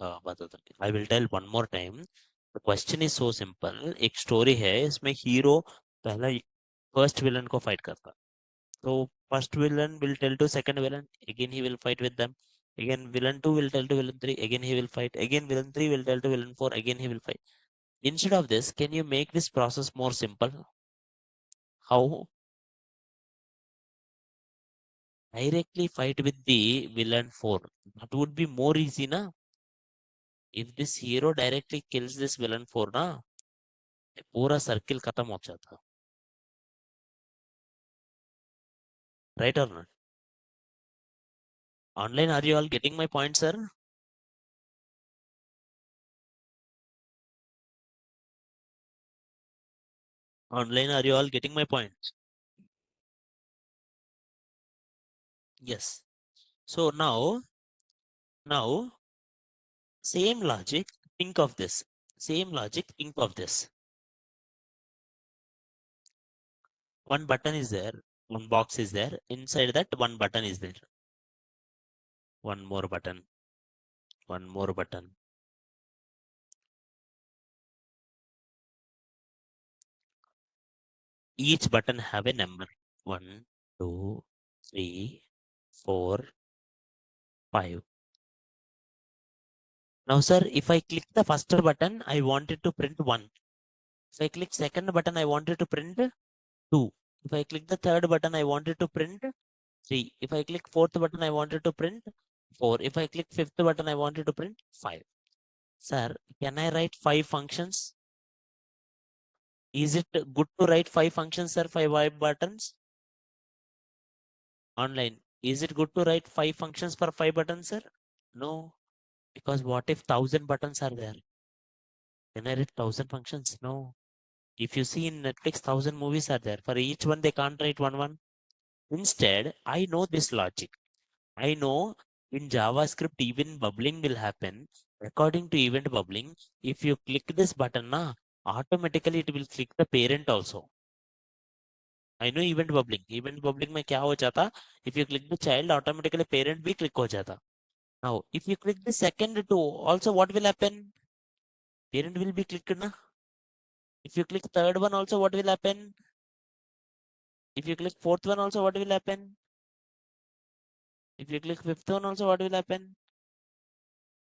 बताता हूँ. I will tell one more time. The question is so simple. एक story है इसमें hero पहला first villain को fight करता. So first villain will tell to second villain. Again he will fight with them. Again villain two will tell to villain three. Again he will fight. Again villain three will tell to villain four. Again he will fight. Instead of this, can you make this process more simple? How? Directly fight with the villain four. That would be more easy, na? If this hero directly kills this villain four, na, पूरा circle खत्म हो जाता. Right or not? Online, are you all getting my point, sir? Online, are you all getting my point? Yes. So now, same logic, think of this. Same logic, think of this. One button is there, one box is there. Inside that, one button is there. One more button, one more button. Each button have a number. 1, 2, 3, 4, 5. Now, sir, if I click the first button, I wanted to print 1. If I click second button, I wanted to print 2. If I click the third button, I wanted to print 3. If I click fourth button, I wanted to print 4. If I click fifth button, I wanted to print 5. Sir, can I write 5 functions? Is it good to write 5 functions, sir? 5 buttons? Online. Is it good to write 5 functions for 5 buttons, sir? No. Because what if 1,000 buttons are there? Can I write 1,000 functions? No. If you see in Netflix, 1,000 movies are there. For each one, they can't write one. Instead, I know this logic. I know in JavaScript, even bubbling will happen. According to event bubbling, if you click this button, automatically it will click the parent also. I know event bubbling. Event bubbling में क्या हो जाता? If you click the child, automatically parent भी click हो जाता. Now, if you click the second two, also what will happen? Parent will be clicked na. If you click third one, also what will happen? If you click fourth one, also what will happen? If you click fifth one, also what will happen?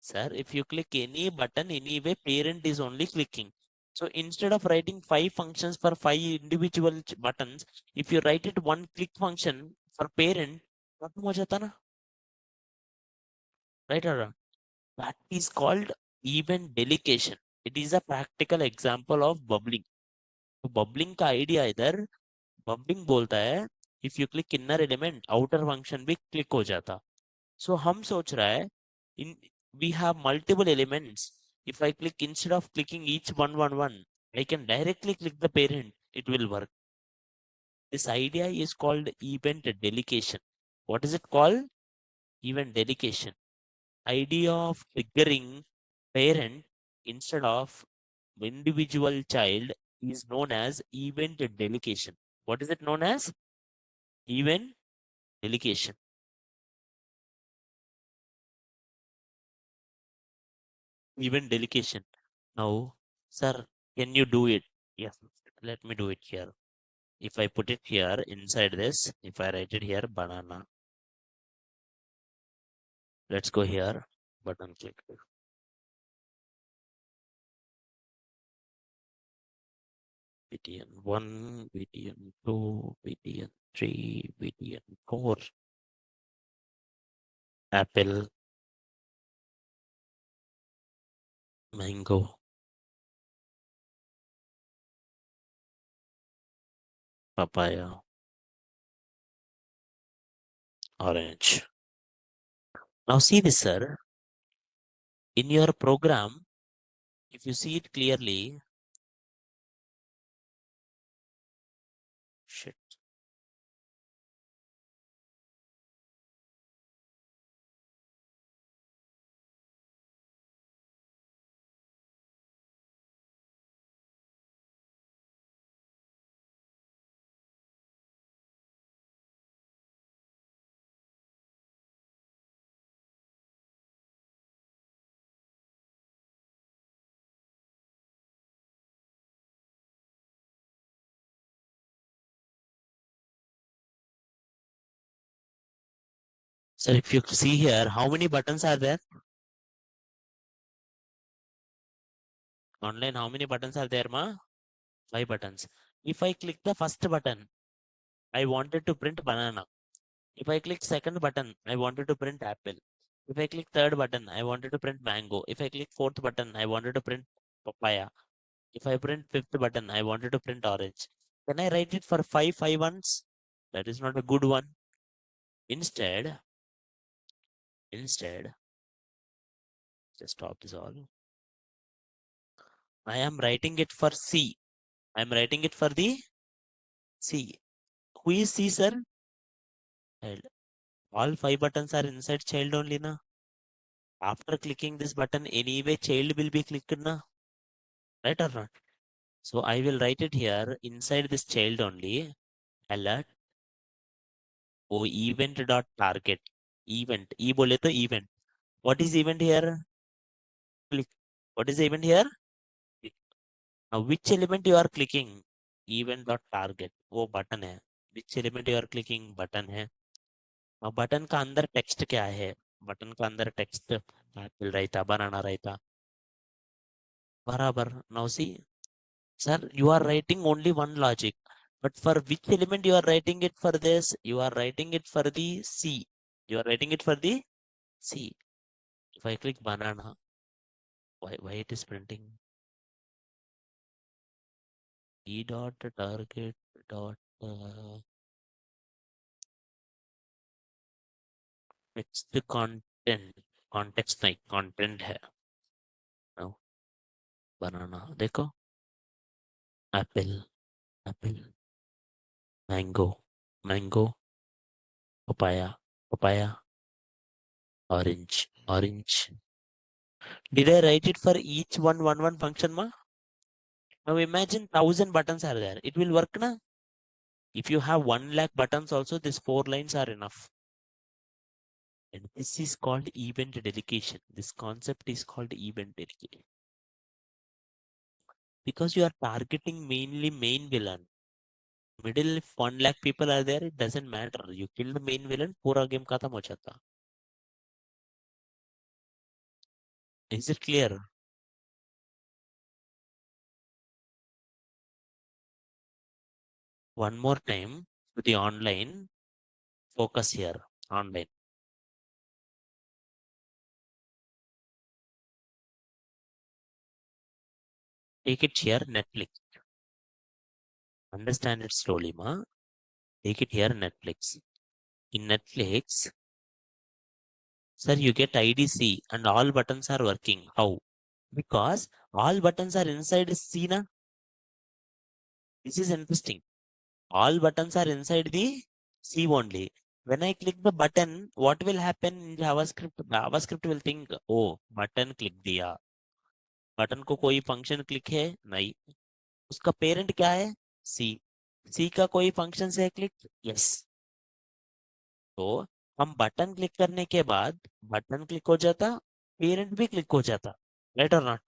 Sir, if you click any button, anyway, parent is only clicking. So instead of writing 5 functions for 5 individual buttons, if you write it one click function for parent, खत्म हो जाता ना? Right or wrong? That is called event delegation. It is a practical example of bubbling. तो bubbling का idea इधर bubbling बोलता है if you click inner element outer function भी click हो जाता. So हम सोच रहा है in we have multiple elements. If I click instead of clicking each one, I can directly click the parent. It will work. This idea is called event delegation. What is it called? Event delegation. Idea of triggering parent instead of individual child is known as event delegation. What is it known as? Event delegation. Event delegation. Now, sir, can you do it? Yes. Let me do it here. If I put it here inside this, if I write it here, banana. Let's go here. Button click. BTN 1, BTN 2, BTN 3, BTN 4. Apple, mango, papaya, orange. Now see this, sir. In your program, if you see it clearly, shit. So if you see here, how many buttons are there? Online, how many buttons are there, ma? 5 buttons. If I click the first button, I wanted to print banana. If I click second button, I wanted to print apple. If I click third button, I wanted to print mango. If I click fourth button, I wanted to print papaya. If I print fifth button, I wanted to print orange. Can I write it for five ones? That is not a good one. Instead, just stop this all. I am writing it for C. I am writing it for the C. Who is C, sir? Child. All 5 buttons are inside child only, na? After clicking this button, anyway, child will be clicked, na? Right or not? So I will write it here inside this child only. Alert event dot target. Event. E bole to event. What is event here? Click. What is the event here? Now which element you are clicking? Event dot target. वो button है. Which element you are clicking? Button है. अब button का अंदर text क्या है? Button का अंदर टेक्स्ट एप्पल रहता, बनाना रहता. बराबर. Now see, sir, you are writing only one logic. But for which element you are writing it for this? You are writing it for the C. You are writing it for the C. If I click banana, why it is printing? E dot target dot text content. Context नहीं, content है. Now, banana. देखो. Apple, apple, mango, mango, papaya, papaya, orange, orange. Did I write it for each one function, ma? Now imagine 1,000 buttons are there. It will work, na? If you have 1 lakh buttons also, these 4 lines are enough. And this is called event delegation. This concept is called event delegation. Because you are targeting mainly main villain. Middle, if 1 lakh people are there, it doesn't matter. You kill the main villain, पूरा game खत्म हो जाता. Is it clear? One more time to the online. Focus here, online. Take it here, Netflix. Understand it slowly, ma. Take it here, Netflix. In Netflix, sir, you get IDC and all buttons are working. How? Because all buttons are inside C, na? This is interesting. All buttons are inside the C only. When I click the button, what will happen in JavaScript? JavaScript will think, oh, button click दिया. Button को कोई function click है नहीं, उसका parent क्या है सी, सी का कोई फंक्शन से क्लिक यस, तो हम बटन क्लिक करने के बाद बटन क्लिक हो जाता, पेरेंट भी क्लिक हो जाता, राइट और not?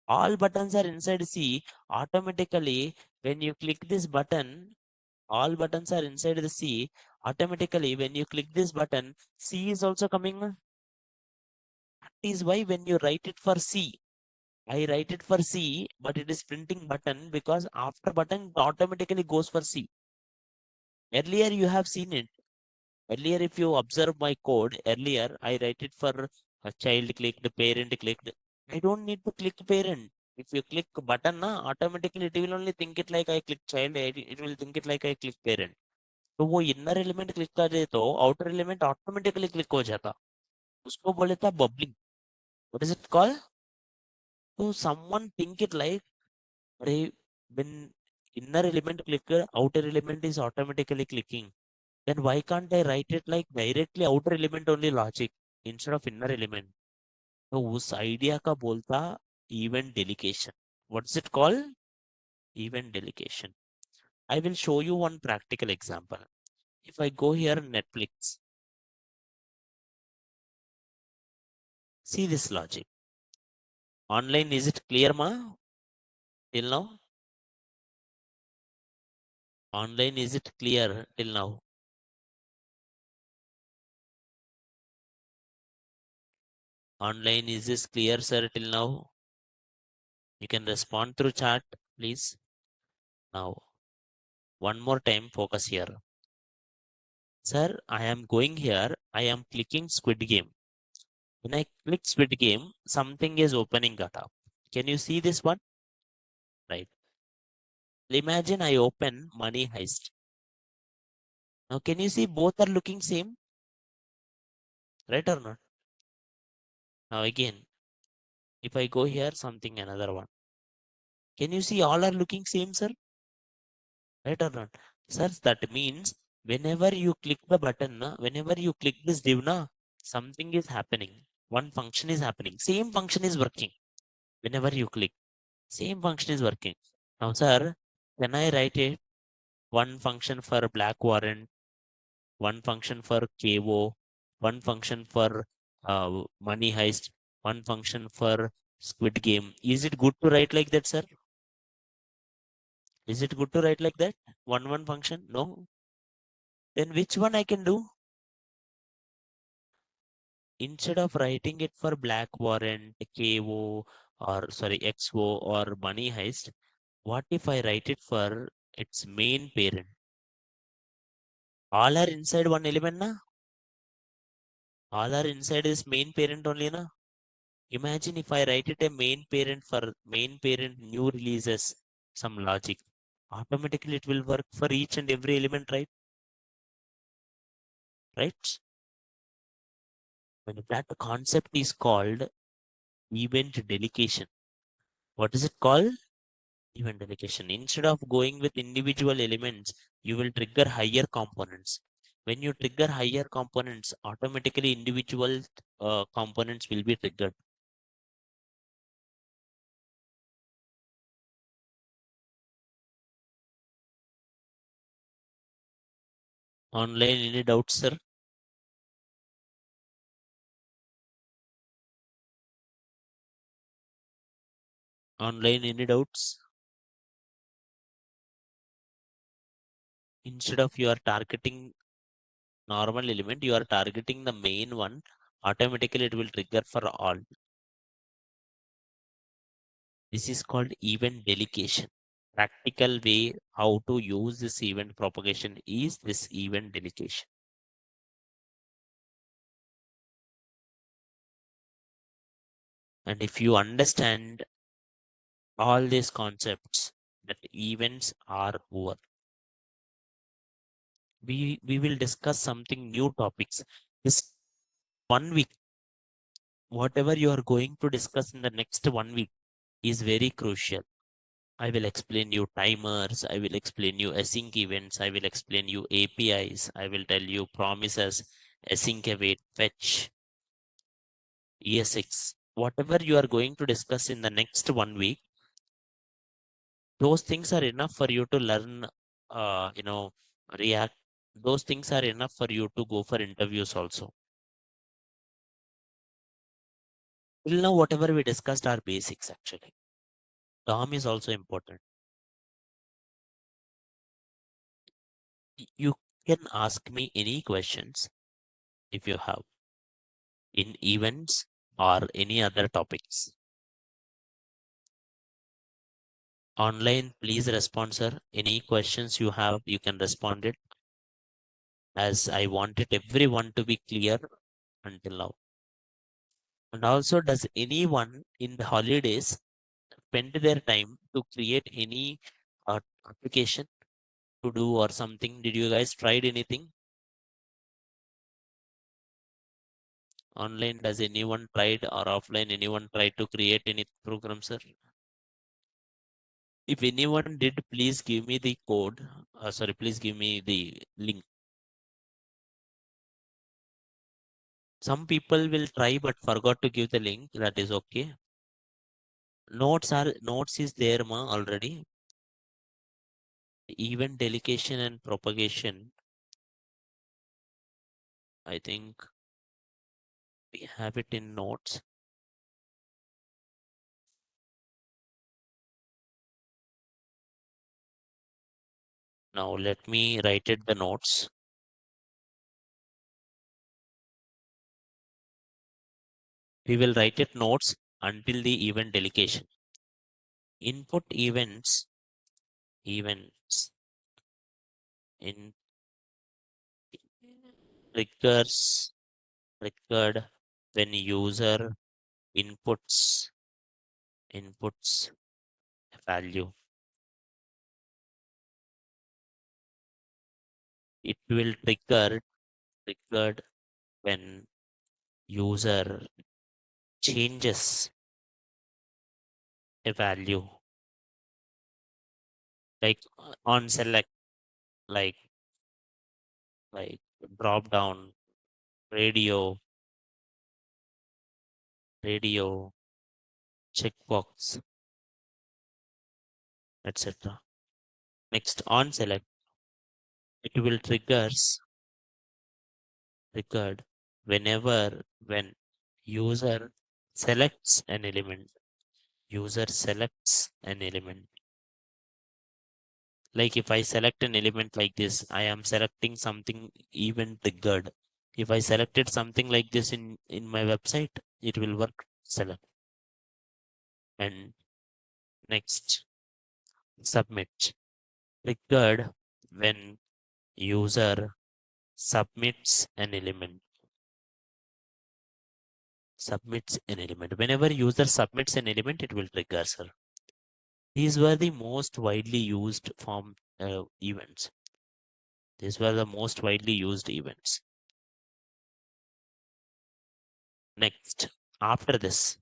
All buttons are inside C. Automatically, when you click this button, all buttons are inside the C. Automatically, when you click this button, C is also coming. That is why when you write it for C, I write it for C, but it is printing button because after button it automatically goes for C. Earlier you have seen it. Earlier, if you observe my code, earlier I write it for a child clicked, parent clicked. I don't need to click parent. If you click button, na, automatically it will only think it like I click child, it will think it like I click parent. तो वो inner element click कर दे तो outer element automatically click हो जाता, उसको बोले था bubbling. What is it called? तो समवन थिंक इट लाइक, अरे when inner element click, outer element is automatically clicking, then why can't I write it like directly outer element only logic instead of inner element? तो उस idea का बोलता event delegation. What's it called? Event delegation. I will show you one practical example. If I go here Netflix, see this logic. Online, is it clear, ma? Till now? Online, is it clear till now? Online, is this clear, sir, till now? You can respond through chat, please. Now, one more time, focus here. Sir, I am going here. I am clicking Squid Game. When I click Squid Game, something is opening that up. Can you see this one? Right. Imagine I open Money Heist. Now, can you see both are looking same? Right or not? Now, again, if I go here, something another one. Can you see all are looking same, sir? Right or not? Sir, that means whenever you click the button, na, whenever you click this div, na, something is happening. One function is happening. Same function is working. Whenever you click, same function is working. Now, sir, can I write it? One function for black warrant, one function for KO, one function for money heist, one function for Squid Game. Is it good to write like that, sir? Is it good to write like that? One function? No. Then which one I can do? Instead of writing it for black warrant, KO, or sorry, XO or money heist, what if I write it for its main parent? All are inside one element, na? All are inside this main parent only, na? Imagine if I write it a main parent for main parent new releases, some logic. Automatically it will work for each and every element, right? Right? When that concept is called event delegation. What is it called? Event delegation. Instead of going with individual elements, you will trigger higher components. When you trigger higher components, automatically individual components will be triggered. Online, any doubts, sir? Online, any doubts? Instead of you are targeting normal element, you are targeting the main one. Automatically, it will trigger for all. This is called event delegation. Practical way how to use this event propagation is this event delegation. And if you understand all these concepts that events are over. We will discuss something new topics. This 1 week, whatever you are going to discuss in the next 1 week is very crucial. I will explain you timers, I will explain you async events, I will explain you APIs, I will tell you promises, async await, fetch, ESX. Whatever you are going to discuss in the next 1 week, those things are enough for you to learn, you know, React. Those things are enough for you to go for interviews also. Till now, whatever we discussed are basics actually. DOM is also important. You can ask me any questions if you have in events or any other topics. Online, please respond, sir. Any questions you have, you can respond it, as I wanted everyone to be clear until now. And also, does anyone in the holidays spend their time to create any application to do or something? Did you guys tried anything online? Does anyone tried, or offline anyone tried to create any program, sir? If anyone did, please give me the code. Sorry, please give me the link. Some people will try but forgot to give the link. That is okay. Notes is there ma already. Event delegation and propagation. I think we have it in notes. Now let me write it the notes. We will write it notes until the event delegation. Input events in triggers triggered when user inputs a value. It will triggered when user changes a value, like on select, like like drop down, radio checkbox, etc. Next, on select, it will triggered when user selects an element. User selects an element. Like if I select an element like this, I am selecting something event triggered. If I selected something like this in my website, it will work select. And next, submit. Triggered when user submits an element. Submits an element. Whenever user submits an element, it will trigger, sir. These were the most widely used form events. These were the most widely used events. Next, after this,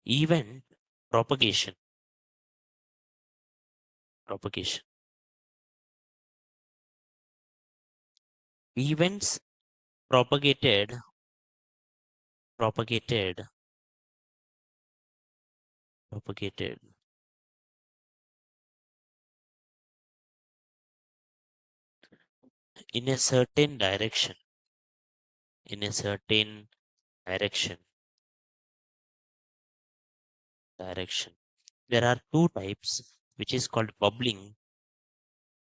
event propagation. Propagation. Events propagated, propagated in a certain direction. In a certain direction. Direction. There are two types, which is called bubbling.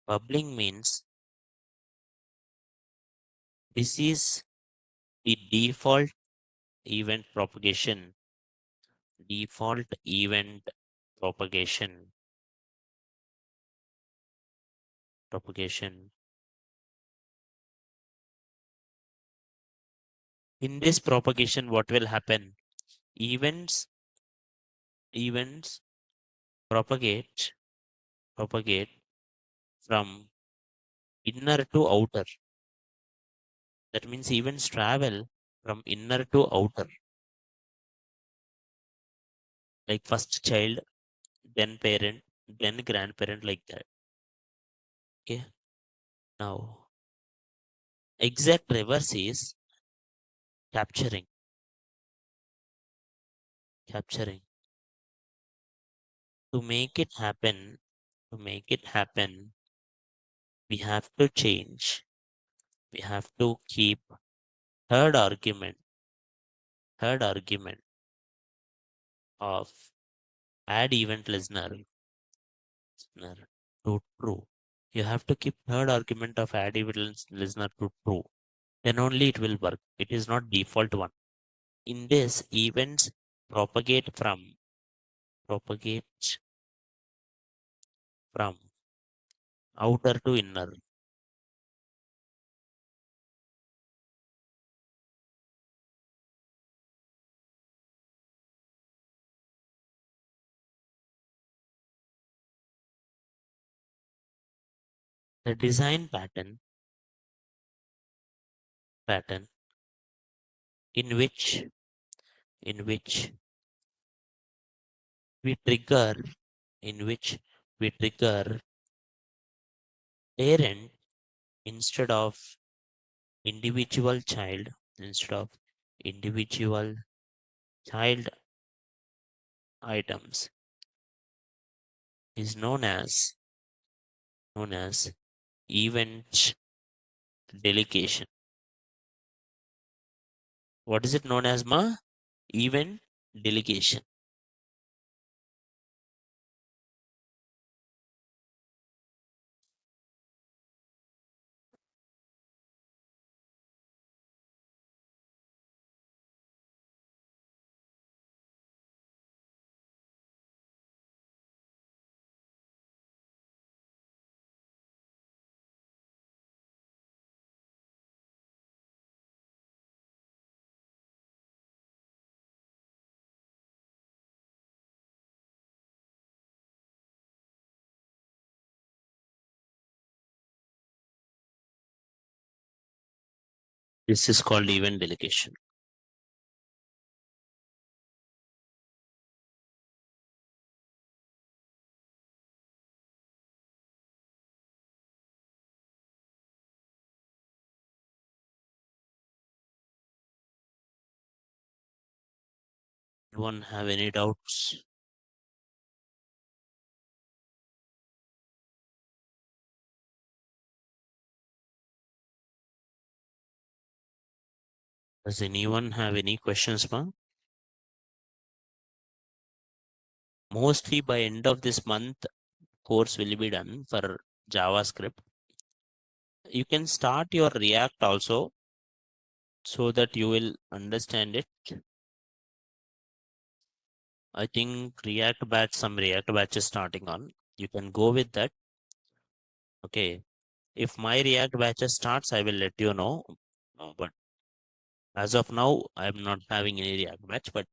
Bubbling means this is the default event propagation. Default event propagation. Propagation. In this propagation, what will happen? Events propagate from inner to outer. That means events travel from inner to outer. Like first child, then parent, then grandparent, like that. Okay. Now, exact reverse is capturing. Capturing. To make it happen, we have to change. We have to keep third argument, third argument of add event listener to true. You have to keep third argument of add event listener to true. Then only it will work. It is not default one. In this, events propagate propagate from outer to inner. The design pattern in which in which we trigger in which we trigger parent instead of individual child instead of individual child items is known as event delegation. What is it known as, ma? Event delegation. This is called event delegation. Anyone have any doubts? Does anyone have any questions, ma? Mostly by end of this month, course will be done for JavaScript. You can start your React also so that you will understand it. I think some React batch is starting on. You can go with that. Okay. If my React batch starts, I will let you know. But as of now, I'm not having any React batch. But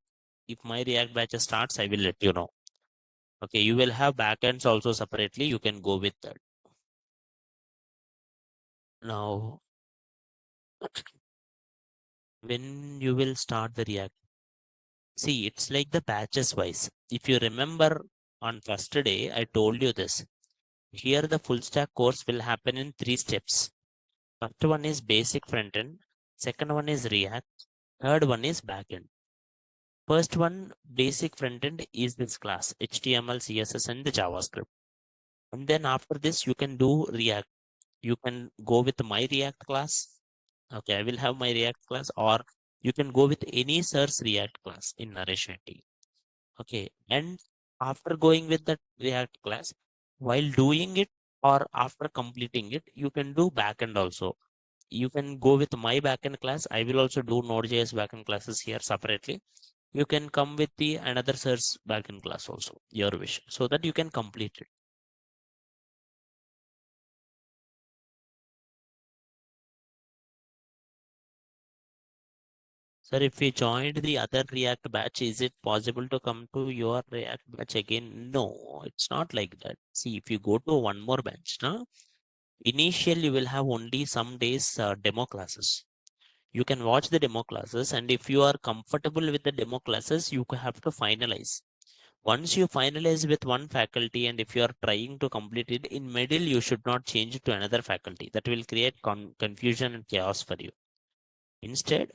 if my React batch starts, I will let you know. Okay. You will have backends also separately. You can go with that. Now, when you will start the React, see, it's like the batches wise. If you remember on first day, I told you this. Here, the full stack course will happen in 3 steps. First one is basic front end. Second one is React. Third one is backend. First one, basic front end, is this class, HTML, CSS, and the JavaScript. And then after this, you can do React. You can go with my React class. Okay, I will have my React class, or you can go with any source React class in Nareshwati. Okay, and after going with that React class, while doing it or after completing it, you can do backend also. You can go with my backend class. I will also do Node.js backend classes here separately. You can come with the another source backend class also, your wish, so that you can complete it. Sir, if you joined the other React batch, is it possible to come to your React batch again? No, it's not like that. See, if you go to one more batch, now initially you will have only some days demo classes. You can watch the demo classes, and if you are comfortable with the demo classes, you have to finalize. Once you finalize with one faculty, and if you are trying to complete it in middle, you should not change it to another faculty. That will create confusion and chaos for you. Instead,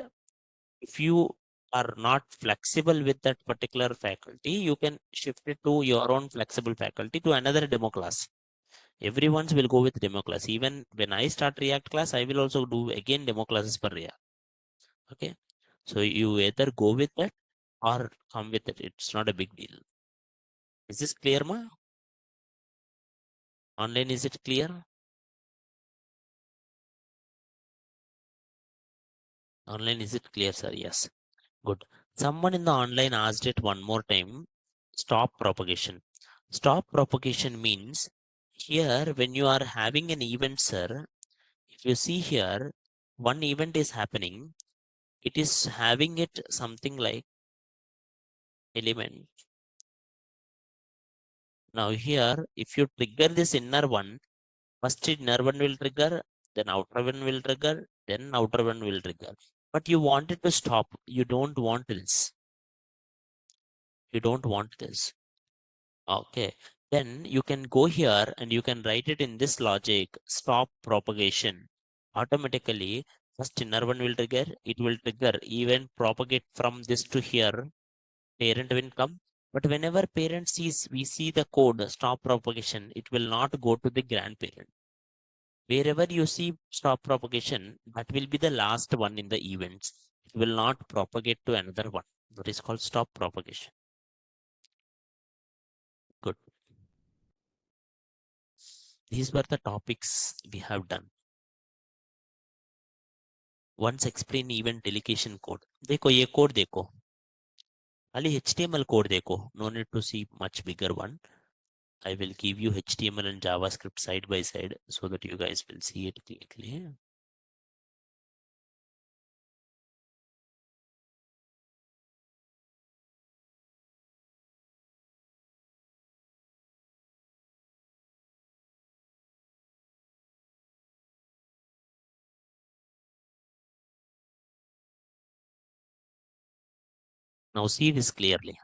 if you are not flexible with that particular faculty, you can shift it to your own flexible faculty to another demo class. Everyone's will go with demo class. Even when I start React class, I will also do again demo classes for React. Okay, so you either go with that or come with it. It's not a big deal. Is this clear, ma? Online, is it clear? Online, is it clear, sir? Yes. Good. Someone in the online asked it one more time. Stop propagation. Stop propagation means here when you are having an event, sir, if you see here, one event is happening. It is having it something like element. Now here, if you trigger this inner one, first inner one will trigger, then outer one will trigger, then outer one will trigger. But you want it to stop. You don't want this. You don't want this. Okay. Then you can go here and you can write it in this logic, stop propagation. Automatically, first inner one will trigger, it will trigger, even propagate from this to here, parent will come. But whenever parent sees, we see the code, stop propagation, it will not go to the grandparent. Wherever you see stop propagation, that will be the last one in the events. It will not propagate to another one. That is called stop propagation. Good. These were the topics we have done. Once explain event delegation code. देखो ये code देखो. खाली HTML code देखो. No need to see much bigger one. I will give you HTML and JavaScript side by side so that you guys will see it clearly. Now see this clearly.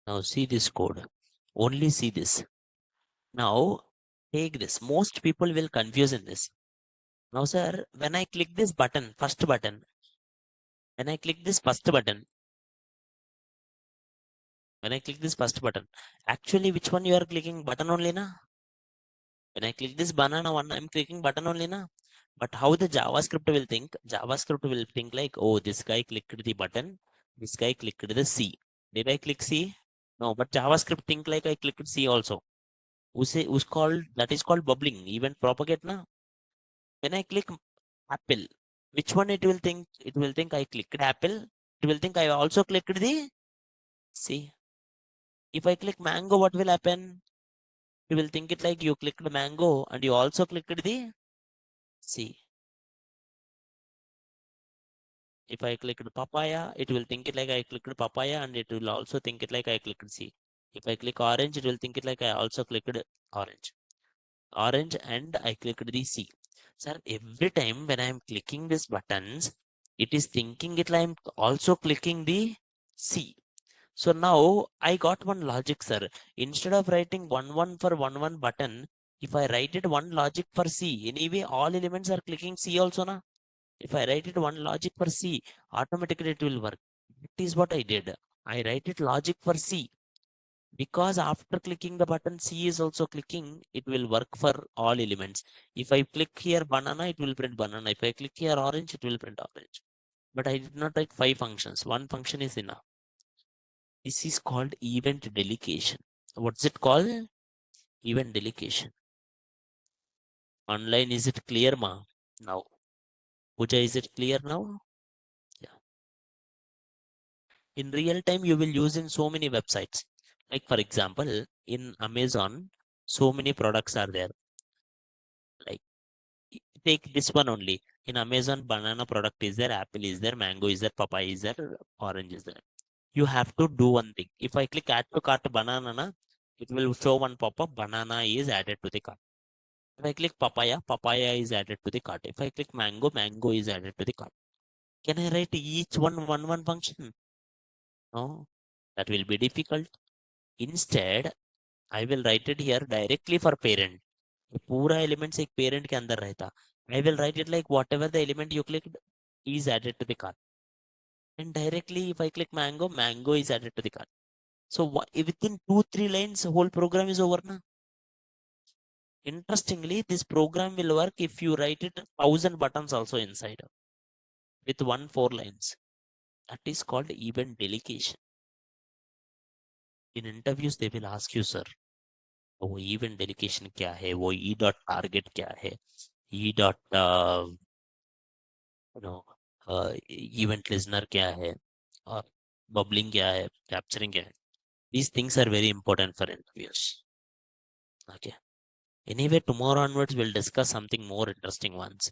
Now see this code. Only see this. Now take this. Most people will confuse in this. Now sir, when I click this button, first button, when I click this first button, when I click this first button, actually which one you are clicking? Button only na? When I click this banana one, I'm clicking button only na. But how the JavaScript will think? JavaScript will think like, oh, this guy clicked the button, this guy clicked the C. Did I click C? No, but JavaScript think like I clicked C also. Who's called that is called bubbling, event propagate na. When I click apple, which one it will think? It will think I clicked apple. It will think I also clicked the C. If I click mango, what will happen? You will think it like you clicked mango and you also clicked the C. If I clicked papaya, it will think it like I clicked papaya and it will also think it like I clicked C. If I click orange, it will think it like I also clicked orange. Orange and I clicked the C. Sir, every time when I'm clicking these buttons, it is thinking it like I'm also clicking the C. So now I got one logic, sir. Instead of writing 1 1 for 1 1 button, if I write it one logic for C, anyway, all elements are clicking C also, na? If I write it one logic for C, automatically it will work. That is what I did. I write it logic for C because after clicking the button, C is also clicking. It will work for all elements. If I click here banana, it will print banana. If I click here orange, it will print orange. But I did not write 5 functions. One function is enough. This is called event delegation. What's it called? Event delegation. Online, is it clear, ma? Now, Pooja, is it clear now? Yeah. In real time, you will use in so many websites. Like for example, in Amazon, so many products are there. Like take this one only. In Amazon, banana product is there, apple is there, mango is there, papaya is there, orange is there. You have to do one thing. If I click add to cart banana, na, it will show one pop-up, banana is added to the cart. If I click papaya, papaya is added to the cart. If I click mango, mango is added to the cart. Can I write each one function? No, that will be difficult. Instead, I will write it here directly for parent. ये पूरा elements एक parent के अंदर रहता. I will write it like whatever the element you clicked is added to the cart. And directly, if I click mango, mango is added to the cart. So within 2-3 lines, whole program is over now. Interestingly, this program will work if you write it 1,000 buttons also inside with 4 lines. That is called event delegation. In interviews, they will ask you, sir, वो event delegation क्या है, वो e dot target क्या है, e dot you know event listener क्या है, और bubbling क्या है, capturing क्या है. These things are very important for interviews. Okay. Anyway, tomorrow onwards we'll discuss something more interesting ones.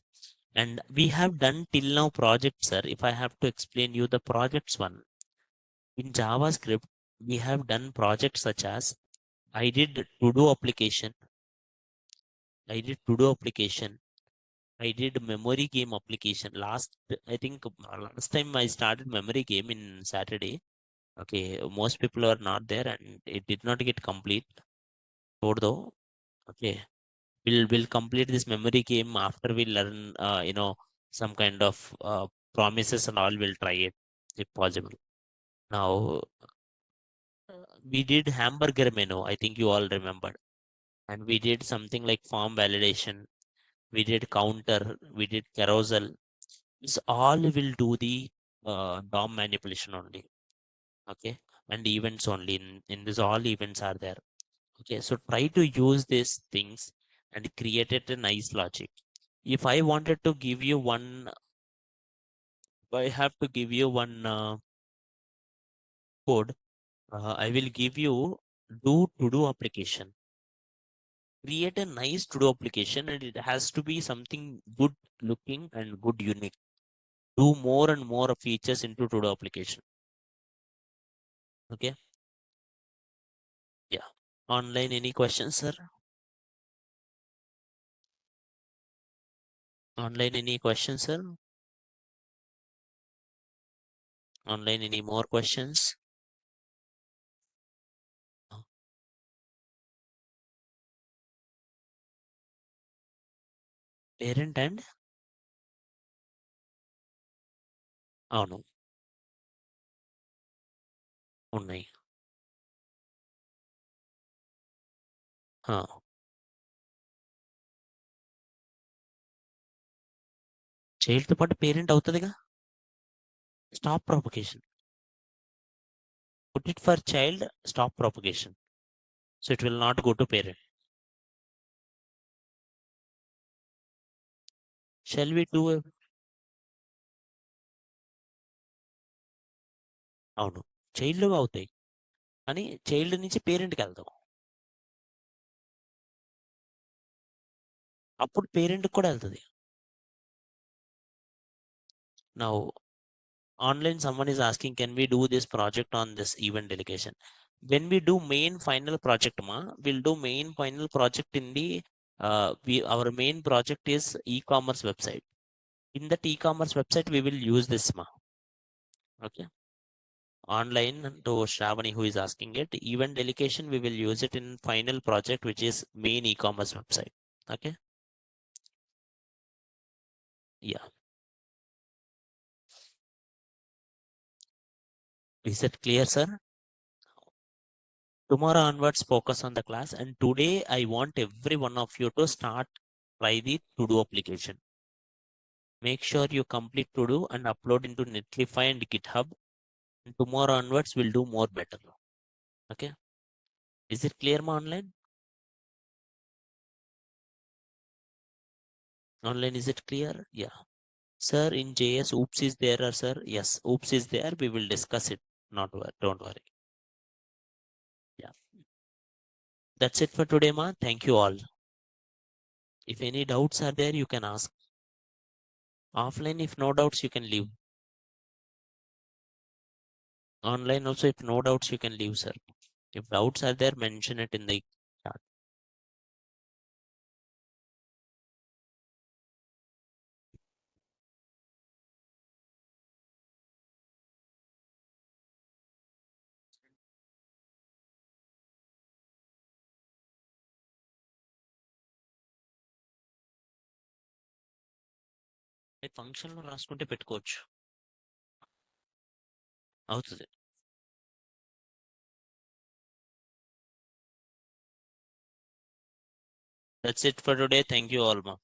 And we have done till now projects, sir. If I have to explain you the projects one. In JavaScript, we have done projects such as I did to-do application. I did to-do application. I did memory game application. I think last time I started memory game in Saturday. Okay, most people are not there and it did not get complete. Though, okay, we'll complete this memory game after we learn, some kind of promises and all. We'll try it if possible. Now, we did hamburger menu. I think you all remember. And we did something like form validation. We did counter. We did carousel. This all will do the DOM manipulation only. Okay. And events only. In this, all events are there. Okay. So try to use these things and create it a nice logic. If I wanted to give you one, I have to give you one code. I will give you do to do application. Create a nice to do application and it has to be something good looking and good unique. Do more and more features into to do application. Okay. Yeah. Online, any questions, sir? Online, any questions, sir? Online, any more questions? Parent and అవును ఉన్నాయి. Child తో పాటు parent అవుతుందిగా. Stop propagation. Put it for child, stop propagation. So it will not go to parent. Shall we do a అవును child అవుతాయి కానీ child నుంచి పేరెంట్కి వెళ్తాం. అప్పుడు పేరెంట్ కూడా వెళ్తుంది. Now online someone is asking, can we do this project on this event delegation? When we do main final project, we'll do main final project in the our main project is e-commerce website. In that e-commerce website we will use this okay. Online to Shravani who is asking it, event delegation we will use it in final project which is main e-commerce website. Okay. Yeah. Is it clear, sir? Tomorrow onwards focus on the class, and today I want every one of you to start try the to do application. Make sure you complete to do and upload into Netlify and GitHub, and tomorrow onwards we'll do more better. Okay. Is it clear, online? Online, is it clear? Yeah. Sir, in JS oops is there, sir? Yes, oops is there. We will discuss it don't worry. Yeah. That's it for today, ma. Thank you all. If any doubts are there, you can ask. Offline, if no doubts, you can leave. Online also, if no doubts, you can leave, sir. If doubts are there, mention it in the chat. ఫంక్షన్లో రాసుకుంటే పెట్టుకోవచ్చు అవుతుంది. That's it for today. Thank you all, ma.